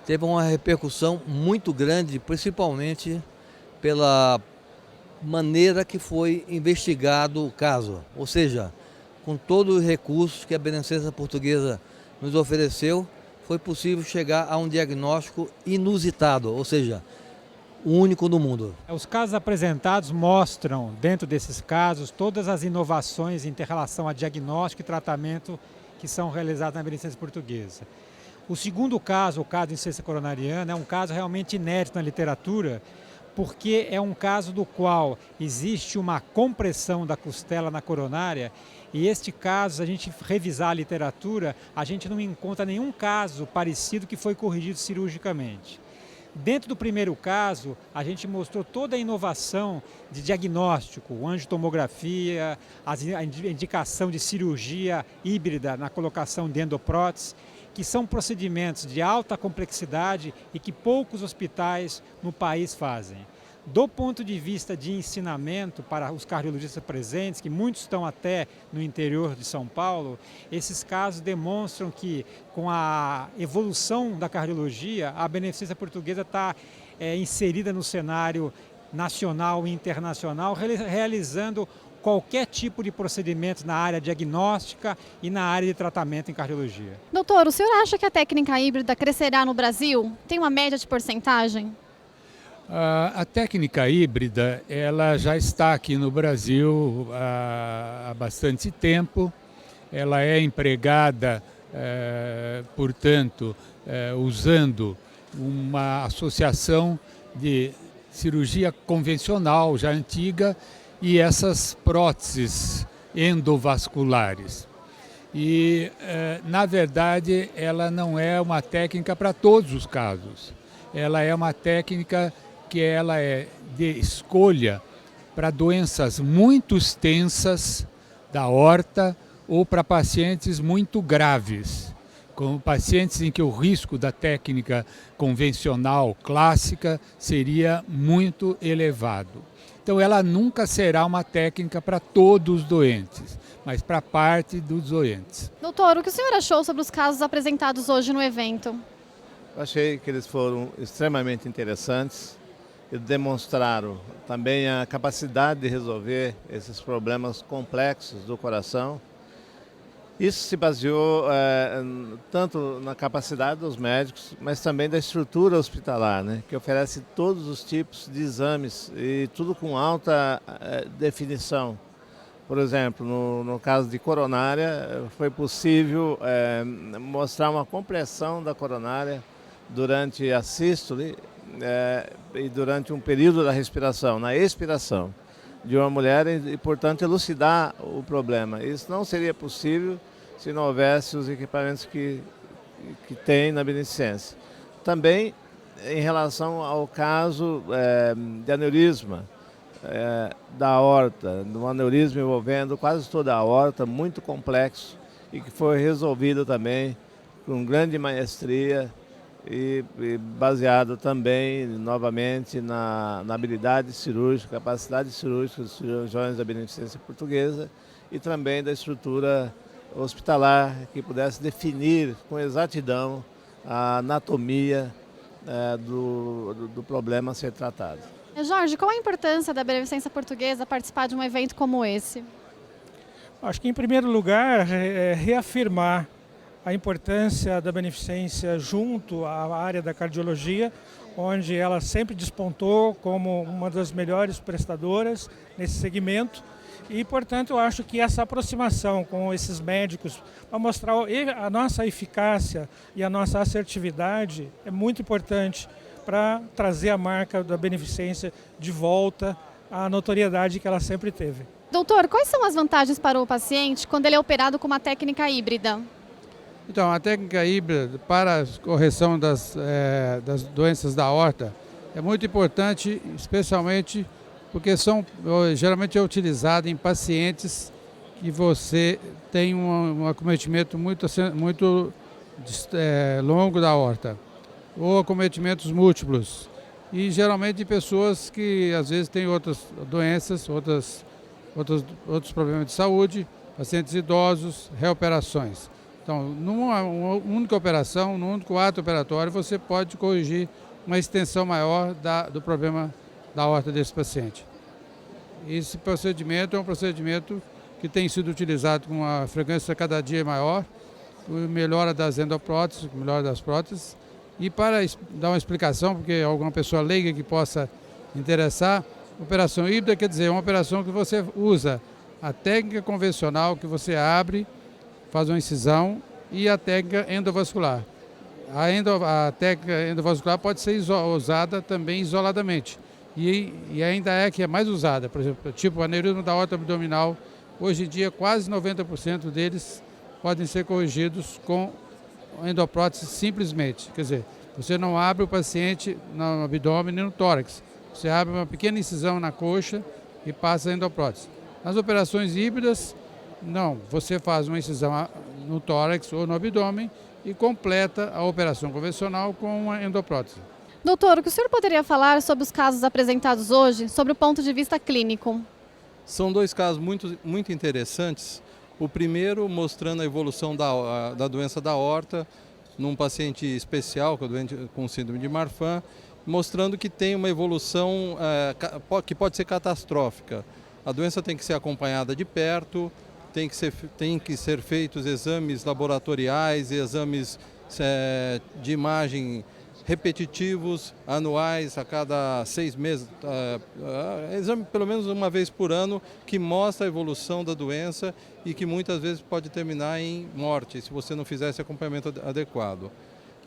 teve uma repercussão muito grande, principalmente pela maneira que foi investigado o caso. Ou seja, com todos os recursos que a Beneficência Portuguesa nos ofereceu, foi possível chegar a um diagnóstico inusitado, ou seja, o único no mundo. Os casos apresentados mostram, dentro desses casos, todas as inovações em relação a diagnóstico e tratamento que são realizados na Beneficência Portuguesa. O segundo caso, o caso de insuficiência coronariana, é um caso realmente inédito na literatura, porque é um caso do qual existe uma compressão da costela na coronária, e este caso, se a gente revisar a literatura, a gente não encontra nenhum caso parecido que foi corrigido cirurgicamente. Dentro do primeiro caso, a gente mostrou toda a inovação de diagnóstico, angiotomografia, a indicação de cirurgia híbrida na colocação de endoprótese, que são procedimentos de alta complexidade e que poucos hospitais no país fazem. Do ponto de vista de ensinamento para os cardiologistas presentes, que muitos estão até no interior de São Paulo, esses casos demonstram que, com a evolução da cardiologia, a Beneficência Portuguesa está inserida no cenário nacional e internacional, realizando qualquer tipo de procedimento na área diagnóstica e na área de tratamento em cardiologia. Doutor, o senhor acha que a técnica híbrida crescerá no Brasil? Tem uma média de porcentagem? A técnica híbrida, ela já está aqui no Brasil há bastante tempo. Ela é empregada, portanto, usando uma associação de cirurgia convencional, já antiga, e essas próteses endovasculares. E, na verdade, ela não é uma técnica para todos os casos. Ela é uma técnica que ela é de escolha para doenças muito extensas da aorta ou para pacientes muito graves, como pacientes em que o risco da técnica convencional clássica seria muito elevado. Então ela nunca será uma técnica para todos os doentes, mas para parte dos doentes. Doutor, o que o senhor achou sobre os casos apresentados hoje no evento? Achei que eles foram extremamente interessantes e demonstraram também a capacidade de resolver esses problemas complexos do coração Isso se baseou tanto na capacidade dos médicos, mas também da estrutura hospitalar, né, que oferece todos os tipos de exames e tudo com alta definição. Por exemplo, no caso de coronária, foi possível mostrar uma compressão da coronária durante a sístole e durante um período da respiração, na expiração de uma mulher e, portanto, elucidar o problema. Isso não seria possível se não houvesse os equipamentos que tem na beneficência. Também em relação ao caso de aneurisma da aorta, um aneurisma envolvendo quase toda a aorta, muito complexo e que foi resolvido também com grande maestria e baseado também, novamente, na habilidade cirúrgica, capacidade cirúrgica dos cirurgiões da Beneficência Portuguesa e também da estrutura hospitalar que pudesse definir com exatidão a anatomia do problema a ser tratado. Jorge, qual a importância da Beneficência Portuguesa participar de um evento como esse? Acho que, em primeiro lugar, reafirmar a importância da beneficência junto à área da cardiologia, onde ela sempre despontou como uma das melhores prestadoras nesse segmento. E, portanto, eu acho que essa aproximação com esses médicos para mostrar a nossa eficácia e a nossa assertividade é muito importante para trazer a marca da beneficência de volta à notoriedade que ela sempre teve. Doutor, quais são as vantagens para o paciente quando ele é operado com uma técnica híbrida? Então, a técnica híbrida para a correção das doenças da aorta é muito importante, especialmente porque geralmente é utilizada em pacientes que você tem um acometimento muito longo da aorta, ou acometimentos múltiplos, e geralmente pessoas que às vezes têm outras doenças, outros problemas de saúde, pacientes idosos, reoperações. Então, numa única operação, num único ato operatório, você pode corrigir uma extensão maior do problema da aorta desse paciente. Esse procedimento é um procedimento que tem sido utilizado com uma frequência cada dia maior, melhora das endopróteses, melhora das próteses. E para dar uma explicação, porque alguma pessoa leiga que possa interessar, operação híbrida quer dizer uma operação que você usa a técnica convencional, que você abre, faz uma incisão, e a técnica endovascular. A técnica endovascular pode ser usada também isoladamente. E ainda é que é mais usada, por exemplo, tipo aneurisma da aorta abdominal, hoje em dia quase 90% deles podem ser corrigidos com endoprótese simplesmente. Quer dizer, você não abre o paciente no abdômen e no tórax, você abre uma pequena incisão na coxa e passa a endoprótese. Nas operações híbridas, não, você faz uma incisão no tórax ou no abdômen e completa a operação convencional com uma endoprótese. Doutor, o que o senhor poderia falar sobre os casos apresentados hoje, sobre o ponto de vista clínico? São dois casos muito interessantes. O primeiro mostrando a evolução da doença da aorta num paciente especial, com síndrome de Marfan, mostrando que tem uma evolução que pode ser catastrófica. A doença tem que ser acompanhada de perto, tem que ser feitos exames laboratoriais e exames de imagem repetitivos, anuais, a cada 6 meses, exame pelo menos uma vez por ano, que mostra a evolução da doença e que muitas vezes pode terminar em morte, se você não fizer esse acompanhamento adequado.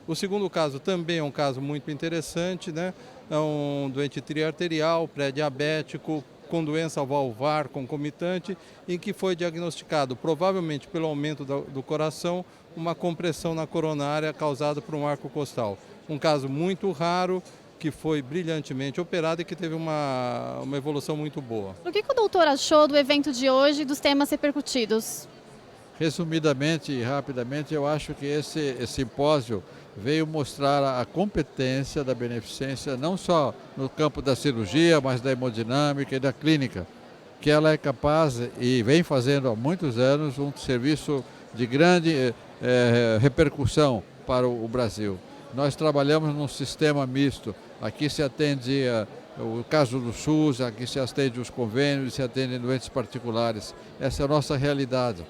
O segundo caso também é um caso muito interessante, né? É um doente triarterial, pré-diabético, com doença valvar concomitante, em que foi diagnosticado, provavelmente pelo aumento do coração, uma compressão na coronária causada por um arco costal. Um caso muito raro, que foi brilhantemente operado e que teve uma evolução muito boa. O que o doutor achou do evento de hoje e dos temas repercutidos? Resumidamente e rapidamente, eu acho que esse simpósio veio mostrar a competência da beneficência, não só no campo da cirurgia, mas da hemodinâmica e da clínica, que ela é capaz e vem fazendo há muitos anos um serviço de grande repercussão para o Brasil. Nós trabalhamos num sistema misto. Aqui se atende o caso do SUS, aqui se atende os convênios, se atendem doentes particulares. Essa é a nossa realidade.